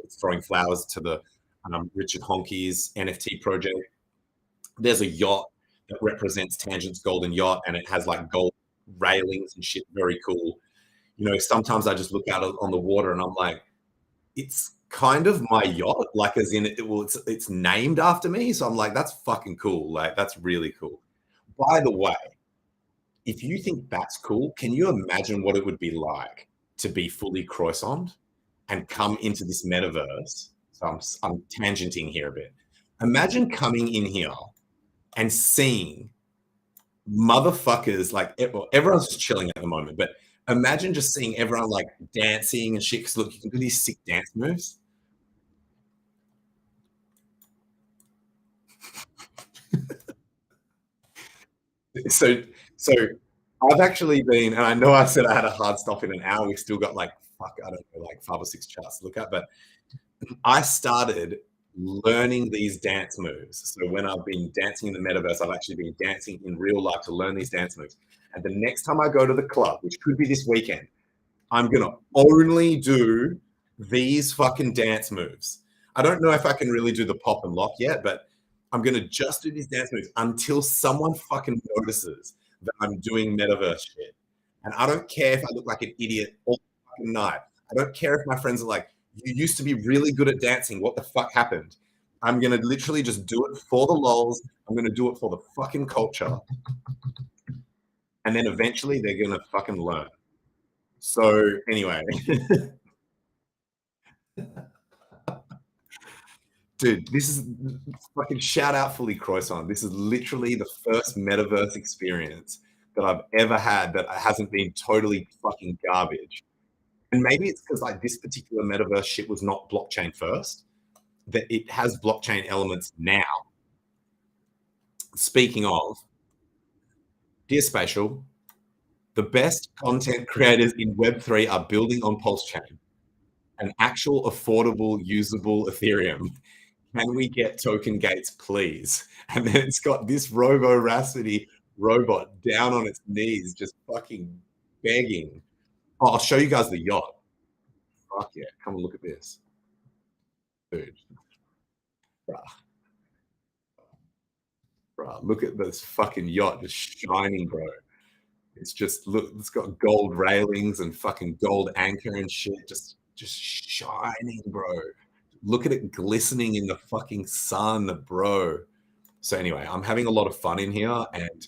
it's throwing flowers to the Richard Honky's NFT project. There's a yacht that represents Tangent's golden yacht, and it has like gold railings and shit. Very cool. You know, sometimes I just look out on the water and I'm like, it's kind of my yacht, like as in it's named after me. So I'm like, that's fucking cool. Like, that's really cool. By the way, if you think that's cool, can you imagine what it would be like to be fully croissant and come into this metaverse? So I'm tangenting here a bit. Imagine coming in here and seeing motherfuckers, like, well, everyone's just chilling at the moment, but imagine just seeing everyone like dancing and shit. Because look, you can do these sick dance moves. So I've actually been, and I know I said I had a hard stop in an hour. We've still got like, fuck, I don't know, like 5 or 6 charts to look at, but I started learning these dance moves. So when I've been dancing in the metaverse, I've actually been dancing in real life to learn these dance moves. And the next time I go to the club, which could be this weekend, I'm going to only do these fucking dance moves. I don't know if I can really do the pop and lock yet, but I'm going to just do these dance moves until someone fucking notices that I'm doing metaverse shit. And I don't care if I look like an idiot all fucking night. I don't care if my friends are like, you used to be really good at dancing. What the fuck happened? I'm going to literally just do it for the lols. I'm going to do it for the fucking culture. And then eventually they're going to fucking learn. So anyway. Dude, this is fucking shout out Fully Croissant. This is literally the first metaverse experience that I've ever had that hasn't been totally fucking garbage. And maybe it's because like this particular metaverse shit was not blockchain first, that it has blockchain elements now. Speaking of, dear Spatial, the best content creators in Web3 are building on Pulse Chain, an actual affordable, usable Ethereum. Can we get token gates, please? And then it's got this Robo-Rhapsody robot down on its knees, just fucking begging. Oh, I'll show you guys the yacht. Fuck yeah, come and look at this. Dude. Bruh, look at this fucking yacht just shining, bro. It's just, look, it's got gold railings and fucking gold anchor and shit, just shining, bro. Look at it glistening in the fucking sun, bro. So anyway, I'm having a lot of fun in here, and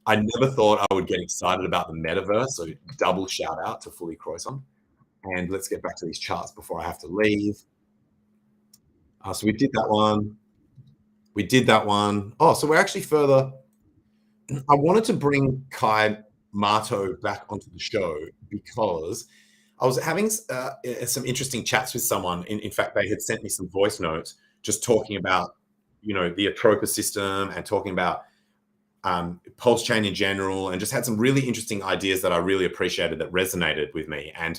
I never thought I would get excited about the metaverse. So double shout out to Fully Croissant. And let's get back to these charts before I have to leave. So we did that one. We did that one. Oh, so we're actually further. I wanted to bring Kai Marto back onto the show because I was having some interesting chats with someone. In fact, they had sent me some voice notes just talking about, you know, the Atropa system and talking about Pulse Chain in general, and just had some really interesting ideas that I really appreciated that resonated with me. And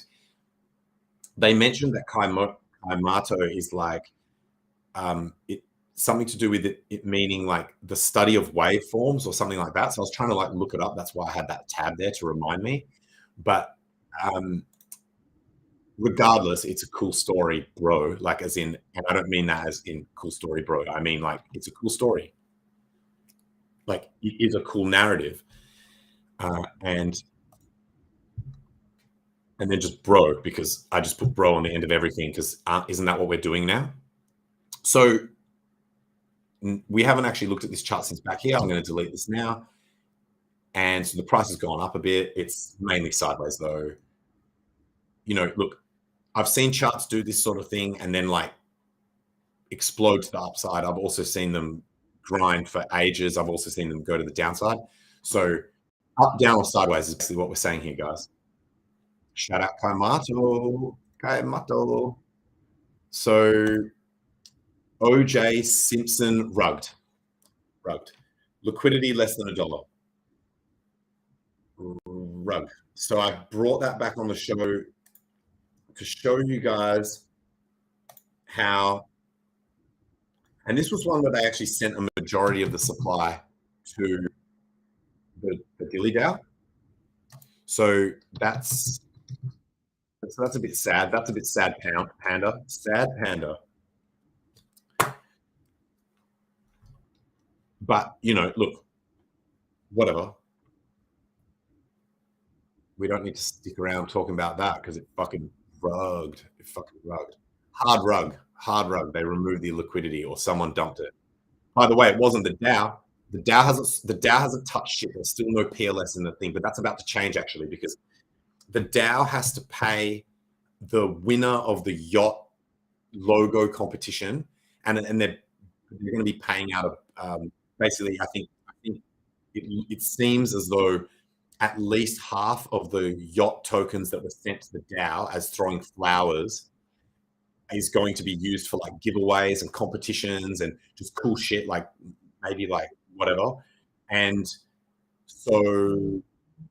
they mentioned that Kai Marto is like something to do with it meaning like the study of waveforms or something like that. So I was trying to like look it up. That's why I had that tab there to remind me. But regardless, it's a cool story, bro. Like, as in, and I don't mean that as in cool story, bro. I mean, like, it's a cool story. Like, it is a cool narrative. And then just bro, because I just put bro on the end of everything, because isn't that what we're doing now? So we haven't actually looked at this chart since back here. I'm going to delete this now. And so the price has gone up a bit. It's mainly sideways though. You know, look, I've seen charts do this sort of thing and then like explode to the upside. I've also seen them grind for ages. I've also seen them go to the downside. So up, down, or sideways is basically what we're saying here, guys. Shout out Kaimato. So OJ Simpson rugged. Liquidity less than $1. Rug. So I brought that back on the show to show you guys how, and this was one that I actually sent a majority of the supply to the Dilly DAO. So that's a bit sad. That's a bit sad, Panda. Sad Panda. But, you know, look, whatever. We don't need to stick around talking about that because it fucking rugged. It fucking rugged. Hard rug. They removed the liquidity or someone dumped it. By the way, it wasn't the DAO. The DAO hasn't touched shit. There's still no PLS in the thing, but that's about to change actually because the DAO has to pay the winner of the yacht logo competition, and they're going to be paying out of basically. I think it seems as though at least half of the yacht tokens that were sent to the DAO as throwing flowers is going to be used for like giveaways and competitions and just cool shit, like maybe like whatever. And so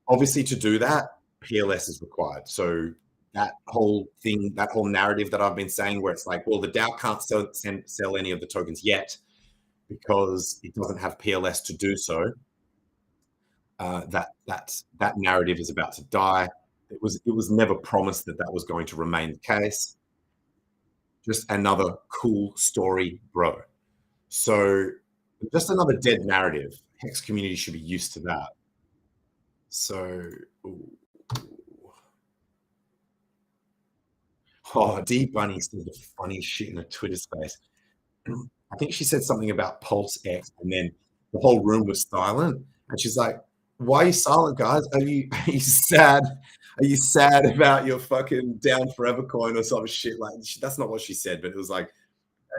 obviously to do that, PLS is required. So that whole thing, that whole narrative that I've been saying where it's like, well, the DAO can't sell any of the tokens yet because it doesn't have PLS to do so. That narrative is about to die. It was never promised that was going to remain the case. Just another cool story, bro. So just another dead narrative. Hex community should be used to that. So, oh, D Bunny said the funny shit in a Twitter space. I think she said something about Pulse X, and then the whole room was silent. And she's like, "Why are you silent, guys? Are you sad? Are you sad about your fucking down forever coin or some shit?" Like, that's not what she said, but it was like,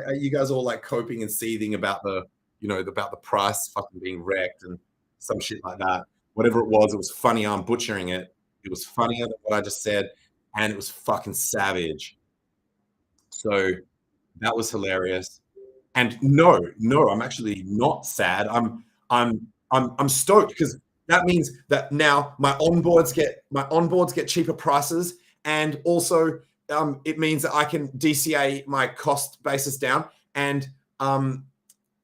are you guys all like coping and seething about the, you know, about the price fucking being wrecked and some shit like that? Whatever it was funny. I'm butchering it. It was funnier than what I just said, and it was fucking savage. So that was hilarious. And no, I'm actually not sad. I'm stoked because that means that now my onboards get cheaper prices, and also it means that I can DCA my cost basis down, and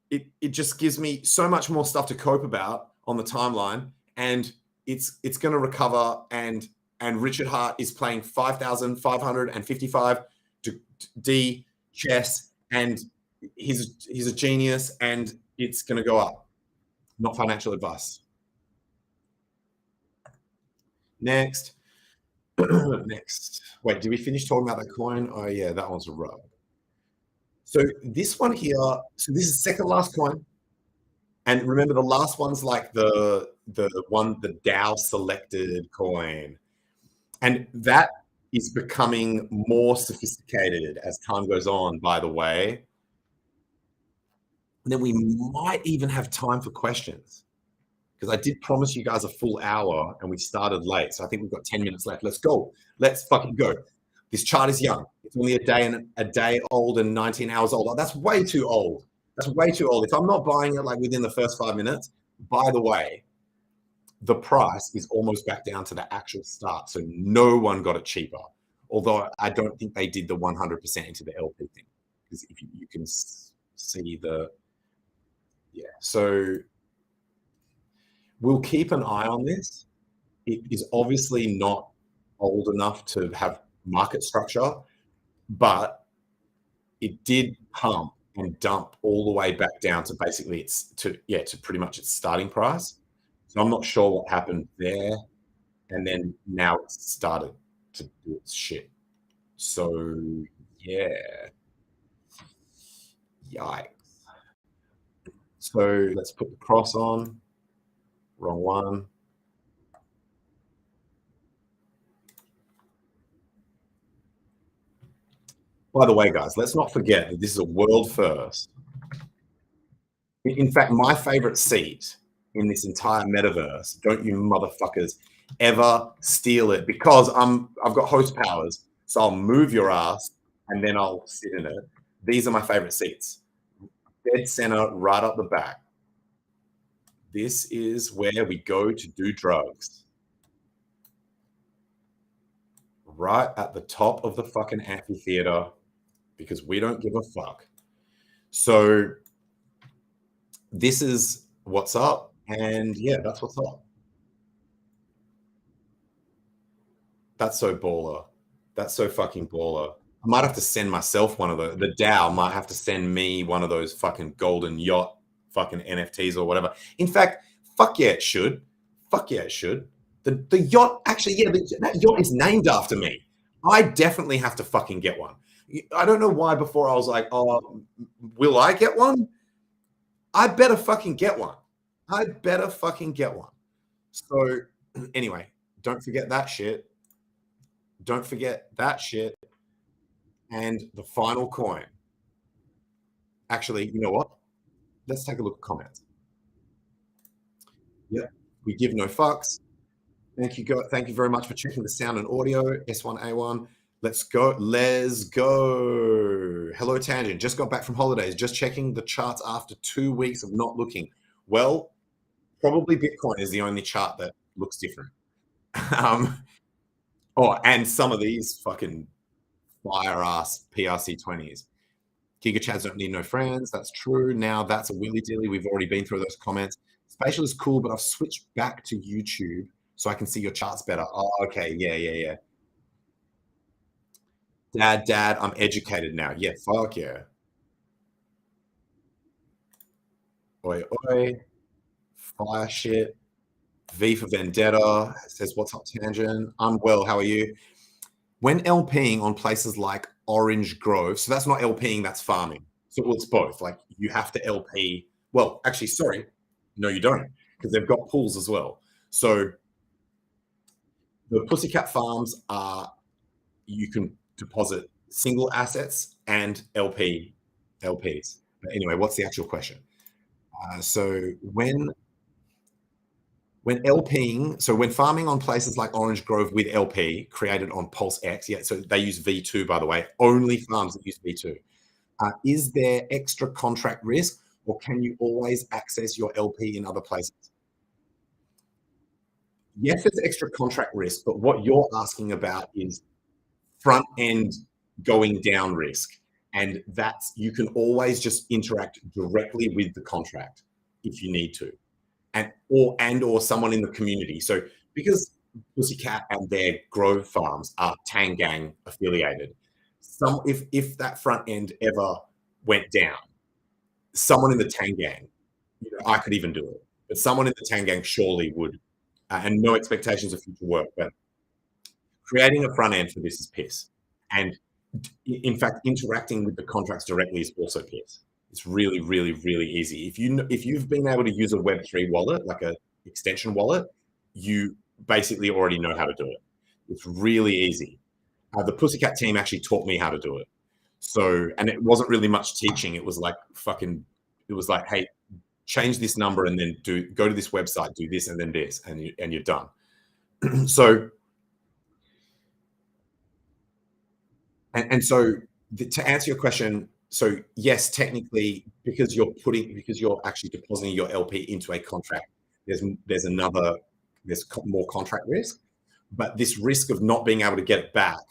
it just gives me so much more stuff to cope about on the timeline, and it's going to recover. And Richard Hart is playing 5,555 D chess, and he's a genius, and it's going to go up. Not financial advice. Next. Next. Wait, did we finish talking about that coin? Oh yeah, that one's a rug. So this one here, so this is second last coin. And remember the last one's like the DAO selected coin. And that is becoming more sophisticated as time goes on, by the way. And then we might even have time for questions, because I did promise you guys a full hour and we started late. So I think we've got 10 minutes left. Let's go. Let's fucking go. This chart is young. It's only a day old and 19 hours old. That's way too old. That's way too old. If I'm not buying it like within the first 5 minutes, by the way, the price is almost back down to the actual start. So no one got it cheaper. Although I don't think they did the 100% into the LP thing, because if you can see the, yeah. So we'll keep an eye on this. It is obviously not old enough to have market structure, but it did pump and dump all the way back down to basically to pretty much its starting price. So I'm not sure what happened there. And then now it's started to do its shit. So yeah. Yikes. So let's put the cross on. Wrong one. By the way, guys, let's not forget that this is a world first. In fact, my favorite seat in this entire metaverse, don't you motherfuckers ever steal it, because I've got host powers, so I'll move your ass and then I'll sit in it. These are my favorite seats. Dead center, right up the back. This is where we go to do drugs. Right at the top of the fucking amphitheater, because we don't give a fuck. So this is what's up, and yeah, that's what's up. That's so baller. That's so fucking baller. I might have to send myself one of those. The DAO might have to send me one of those fucking golden yacht fucking NFTs or whatever. In fact, fuck yeah, it should. Fuck yeah, it should. The yacht, actually, yeah, that yacht is named after me. I definitely have to fucking get one. I don't know why before I was like, oh, will I get one? I better fucking get one. I better fucking get one. So anyway, don't forget that shit. Don't forget that shit. And the final coin. Actually, you know what? Let's take a look at comments. Yep. We give no fucks. Thank you. Thank you very much for checking the sound and audio. S1A1. Let's go. Let's go. Hello, Tangent. Just got back from holidays. Just checking the charts after 2 weeks of not looking. Well, probably Bitcoin is the only chart that looks different. Oh, and some of these fucking fire ass PRC20s. Giga Chads don't need no friends. That's true. Now that's a willy dilly. We've already been through those comments. Spatial is cool, but I've switched back to YouTube so I can see your charts better. Oh, okay. Yeah. Dad, I'm educated now. Yeah, fuck yeah. Oi. Fire shit. V for Vendetta says, what's up, Tangent? I'm well. How are you? When LPing on places like Orange Grove, so that's not LPing, that's farming. So well, it's both. Like you have to LP. Well, actually, sorry. No, you don't, because they've got pools as well. So the Pussycat farms are, you can deposit single assets and LPs. But anyway, what's the actual question? So when LPing, so when farming on places like Orange Grove with LP created on Pulse X, yeah, so they use V2, by the way, only farms that use V2. Is there extra contract risk, or can you always access your LP in other places? Yes, there's extra contract risk, but what you're asking about is front end going down risk. And that's, you can always just interact directly with the contract if you need to. Or someone in the community. So because Pussycat and their Grove farms are Tangang affiliated, if that front end ever went down, someone in the Tangang, I could even do it, but someone in the Tangang surely would, and no expectations of future work, but creating a front end for this is piss. And in fact, interacting with the contracts directly is also piss. It's really, really, really easy. If you've been able to use a Web3 wallet, like a extension wallet, you basically already know how to do it. It's really easy. The Pussycat team actually taught me how to do it. So, and it wasn't really much teaching. It was like hey, change this number and then go to this website, do this and then this, and you're done. So, and so to answer your question, so yes, technically, because you're actually depositing your LP into a contract, there's more contract risk, but this risk of not being able to get it back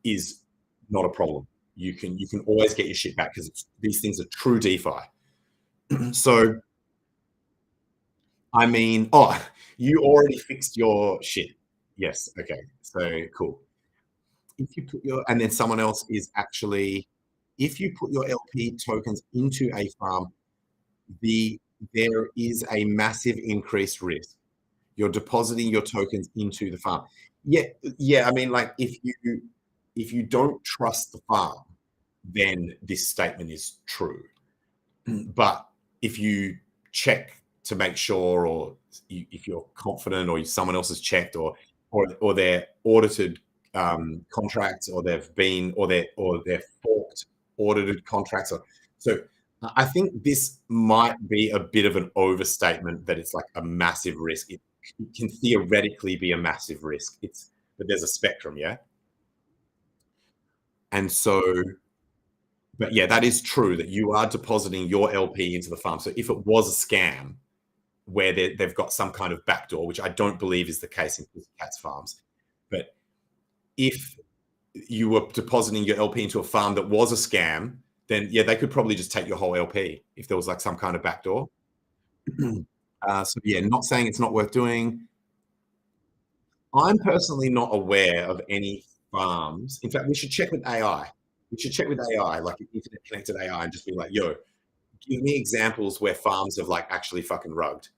is not a problem. You can always get your shit back because these things are true DeFi. So, I mean, you already fixed your shit. Yes. Okay. So cool. If you put and then someone else is actually, if you put your LP tokens into a farm, there is a massive increased risk. You're depositing your tokens into the farm. Yeah. I mean, like if you don't trust the farm, then this statement is true. But if you check to make sure, or if you're confident, or someone else has checked, or they're audited contracts, or they're forked audited contracts. So I think this might be a bit of an overstatement that it's like a massive risk. It can theoretically be a massive risk. But there's a spectrum, yeah. And so, but yeah, that is true that you are depositing your LP into the farm. So if it was a scam where they've got some kind of backdoor, which I don't believe is the case in Pussycat's farms, but if you were depositing your LP into a farm that was a scam, then yeah, they could probably just take your whole LP if there was like some kind of backdoor. So yeah, not saying it's not worth doing. I'm personally not aware of any farms. In fact, we should check with AI. We should check with AI, like internet connected AI, and just be like, yo, give me examples where farms have like actually fucking rugged.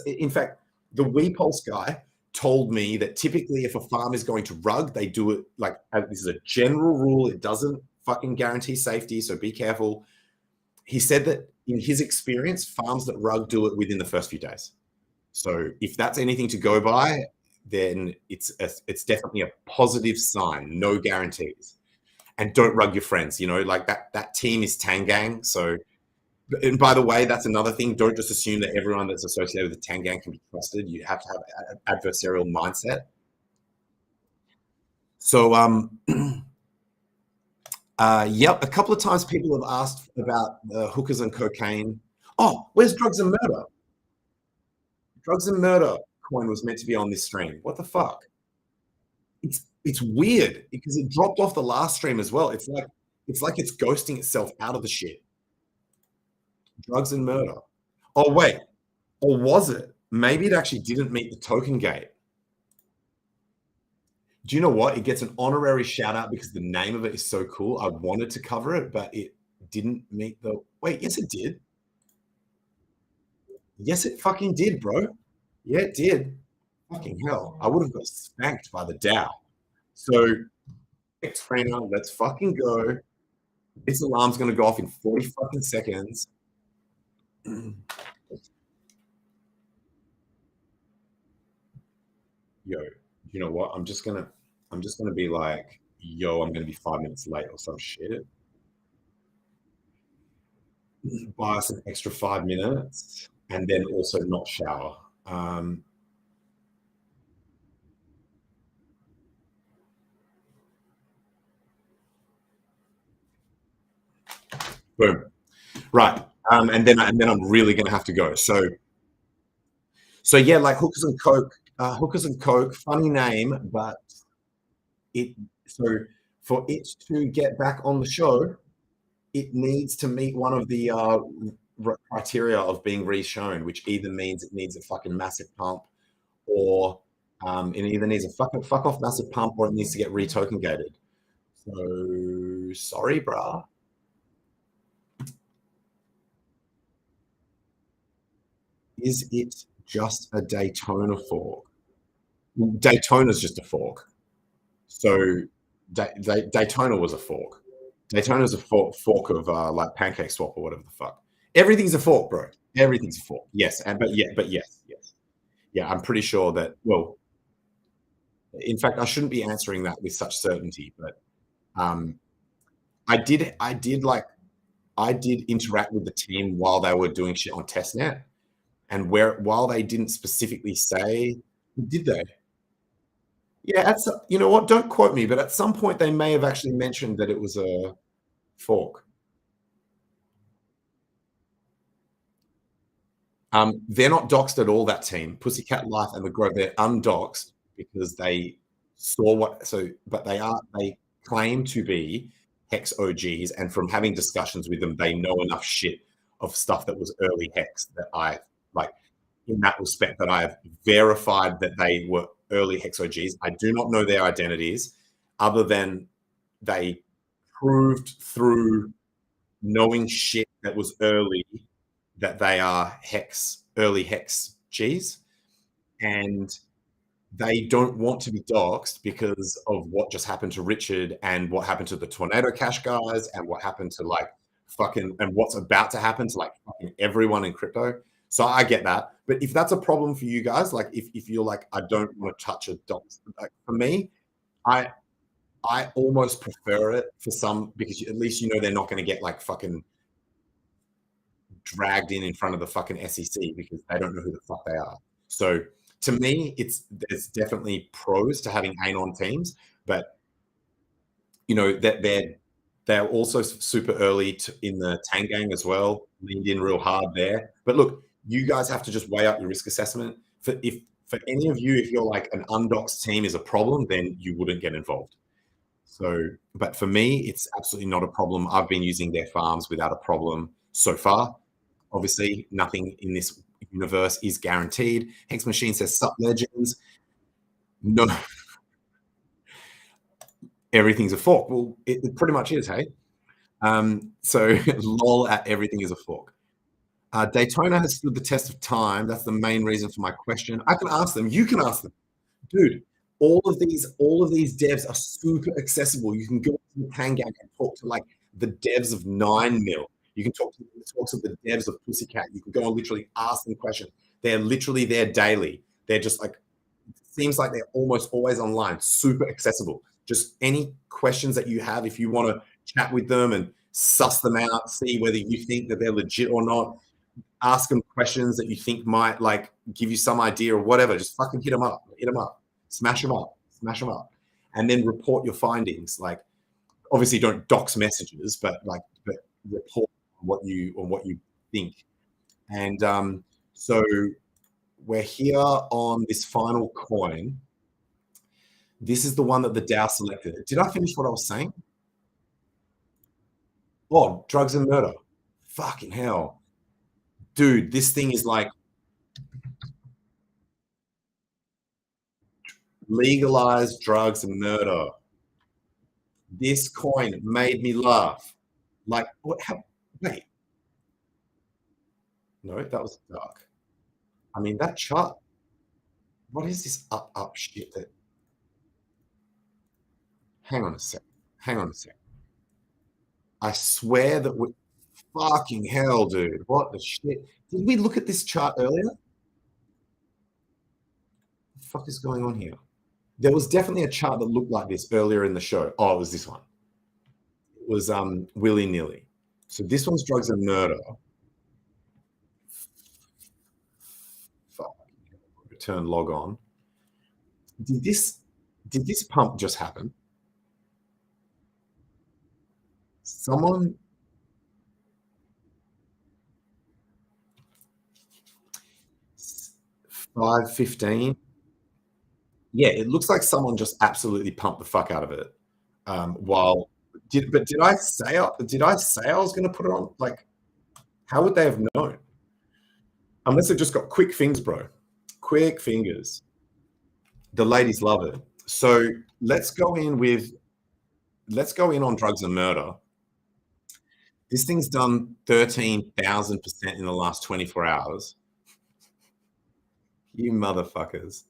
In fact, the WePulse guy told me that typically if a farm is going to rug, they do it like, this is a general rule. It doesn't fucking guarantee safety, so be careful. He said that in his experience, farms that rug do it within the first few days. So if that's anything to go by, then it's definitely a positive sign. No guarantees, and don't rug your friends. You know, like that team is Tangang. So, and by the way, that's another thing. Don't just assume that everyone that's associated with the Tangang can be trusted. You have to have an adversarial mindset. So, yep, a couple of times people have asked about hookers and cocaine. Oh, where's drugs and murder? Drugs and murder coin was meant to be on this stream. What the fuck? It's weird because it dropped off the last stream as well. It's like it's ghosting itself out of the shit. Drugs and murder. Oh wait, or was it? Maybe it actually didn't meet the token gate. Do you know what? It gets an honorary shout out because the name of it is so cool. I wanted to cover it, but it didn't meet the. Wait, yes, it did. Yes, it fucking did, bro. Yeah, it did. Fucking hell. I would have got spanked by the DAO. So, next trainer, let's fucking go. This alarm's going to go off in 40 fucking seconds. Yo, you know what? I'm just gonna be like, yo, I'm gonna be 5 minutes late or some shit. Buy us an extra 5 minutes and then also not shower. Boom. Right. And then I'm really gonna have to go. So yeah, like hookers and coke, funny name, but for it to get back on the show, it needs to meet one of the criteria of being re-shown, which either means it needs a fucking massive pump, or it either needs a fuck off massive pump, or it needs to get re-token gated. So sorry, brah. Is it just a Daytona fork? Daytona's just a fork. So Daytona was a fork. Daytona's a fork of like Pancake Swap or whatever the fuck. Everything's a fork, bro. Everything's a fork. Yes, but yes. Yeah, I'm pretty sure that. Well, in fact, I shouldn't be answering that with such certainty, but I did interact with the team while they were doing shit on testnet, and while they didn't specifically say, did they? Yeah, you know what? Don't quote me, but at some point they may have actually mentioned that it was a fork. They're not doxed at all, that team. Pussycat Life and the Grove, they're undoxed because they saw but they claim to be Hex OGs, and from having discussions with them, they know enough shit of stuff that was early Hex that I like, in that respect, that I have verified that they were early Hex OGs. I do not know their identities, other than they proved through knowing shit that was early that they are early Hex Gs, and they don't want to be doxxed because of what just happened to Richard and what happened to the Tornado Cash guys and what happened to and what's about to happen to like fucking everyone in crypto. So I get that. But if that's a problem for you guys, like if you're like, I don't want to touch a dox, like for me, I almost prefer it for some because at least you know they're not going to get like fucking dragged in front of the fucking SEC because they don't know who the fuck they are. So to me, there's definitely pros to having anon teams, but you know that they're also super early in the Tang gang as well, leaned in real hard there. But look, you guys have to just weigh up your risk assessment. For any of you, if you're like an undoxed team is a problem, then you wouldn't get involved. So, but for me, it's absolutely not a problem. I've been using their farms without a problem so far. Obviously, nothing in this universe is guaranteed. Hex Machine says sup legends. No, everything's a fork. Well, it pretty much is, hey? So lol at everything is a fork. Daytona has stood the test of time. That's the main reason for my question. I can ask them. You can ask them. Dude, all of these devs are super accessible. You can go to the Hang and talk to like the devs of 9 mil. You can talk to the devs of Pussycat. You can go and literally ask them questions. They're literally there daily. They're just like, it seems like they're almost always online, super accessible. Just any questions that you have, if you want to chat with them and suss them out, see whether you think that they're legit or not, ask them questions that you think might like give you some idea or whatever. Just fucking hit them up, smash them up, and then report your findings. Like, obviously, don't dox messages, but report what you think. And so we're here on this final coin. This is the one that the DAO selected. Did I finish what I was saying? Oh, drugs and murder. Fucking hell. Dude, this thing is like legalized drugs and murder. This coin made me laugh. Like, what? Wait. No, that was dark. I mean, that chart. What is this up shit that? Hang on a sec. I swear that we fucking hell, dude. What the shit? Did we look at this chart earlier? What the fuck is going on here? There was definitely a chart that looked like this earlier in the show. Oh, it was this one. It was Willy Nilly. So this one's drugs and murder. Fuck. Return log on. Did this pump just happen? Someone 5:15. Yeah, it looks like someone just absolutely pumped the fuck out of it. Did I say I was going to put it on? Like, how would they have known? Unless they've just got quick fingers, bro. Quick fingers. The ladies love it. So let's go in on drugs and murder. This thing's done 13,000% in the last 24 hours. You motherfuckers.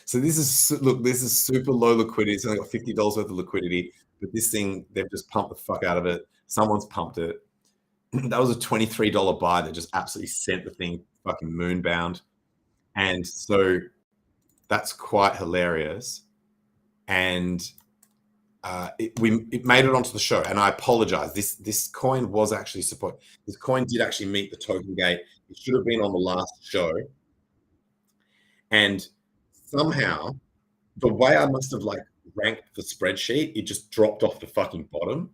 So this is super low liquidity. It's only got $50 worth of liquidity, but this thing, they've just pumped the fuck out of it. Someone's pumped it. That was a $23 buy that just absolutely sent the thing fucking moonbound. And so that's quite hilarious. And it made it onto the show. And I apologize. This coin was actually supposed. This coin did actually meet the token gate. It should have been on the last show. And somehow, the way I must have like ranked the spreadsheet, it just dropped off the fucking bottom.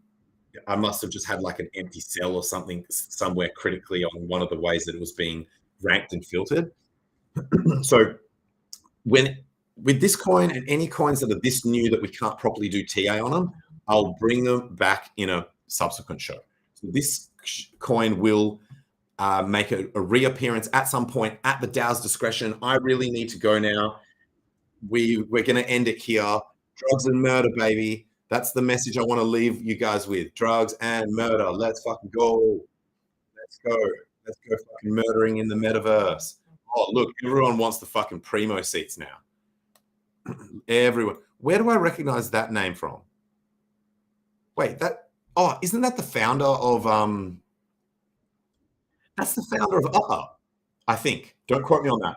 I must have just had like an empty cell or something somewhere critically on one of the ways that it was being ranked and filtered. So with this coin and any coins that are this new that we can't properly do TA on them, I'll bring them back in a subsequent show. So this coin will make a reappearance at some point at the DAO's discretion. I really need to go now. We're going to end it here. Drugs and murder, baby. That's the message I want to leave you guys with. Drugs and murder. Let's fucking go. Let's go. Let's go fucking murdering in the metaverse. Oh, look, everyone wants the fucking primo seats now. Everyone. Where do I recognize that name from? Wait, isn't that the founder of that's the founder of UPUP, I think. Don't quote me on that.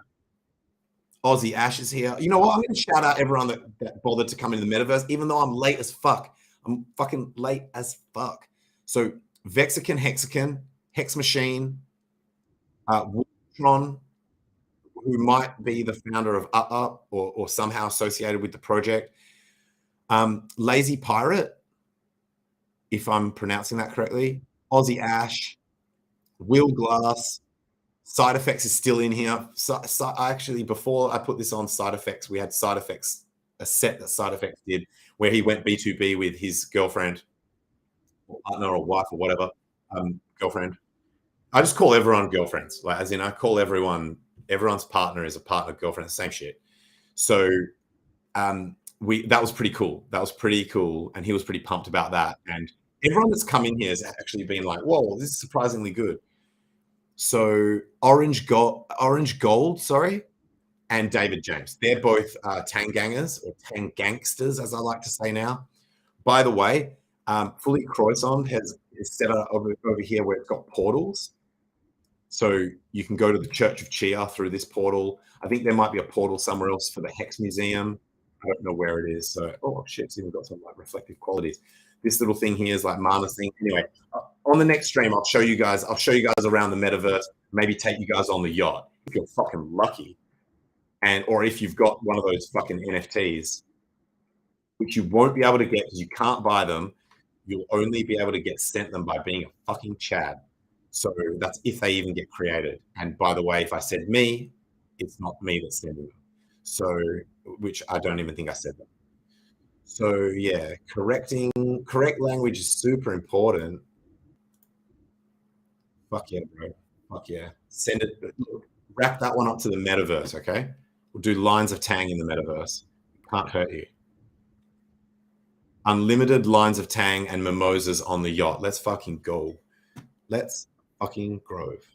Aussie Ash is here. You know what? I'm going to shout out everyone that bothered to come into the metaverse, even though I'm late as fuck. I'm fucking late as fuck. So Vexican Hexagon, Hex Machine, Wiltron, who might be the founder of UPUP or somehow associated with the project. Lazy Pirate, if I'm pronouncing that correctly. Aussie Ash, Will Glass, Side Effects is still in here. So actually, before I put this on Side Effects, we had Side Effects, a set that Side Effects did where he went B2B with his girlfriend or partner or wife or whatever, girlfriend. I just call everyone girlfriends. Like, as in, I call everyone's partner is a partner, girlfriend, the same shit. So that was pretty cool. That was pretty cool. And he was pretty pumped about that. And everyone that's come in here has actually been like, whoa, this is surprisingly good. So Orange Gold, sorry, and David James. They're both Tangangers or Tangangsters, as I like to say now. By the way, Fully Croissant is set up over here where it's got portals. So you can go to the Church of Chia through this portal. I think there might be a portal somewhere else for the Hex Museum. I don't know where it is. So, oh shit, it's even got some like reflective qualities. This little thing here is like Mana's thing. Anyway, on the next stream, I'll show you guys around the metaverse, maybe take you guys on the yacht if you're fucking lucky. Or if you've got one of those fucking NFTs, which you won't be able to get because you can't buy them. You'll only be able to get sent them by being a fucking Chad. So that's if they even get created. And by the way, if I said me, it's not me that's sending them. So, which I don't even think I said that. So yeah, correct language is super important. Fuck yeah, bro. Fuck yeah. Send it. Look, wrap that one up to the metaverse, okay? We'll do lines of Tang in the metaverse. Can't hurt you. Unlimited lines of Tang and mimosas on the yacht. Let's fucking go. Let's fucking grove.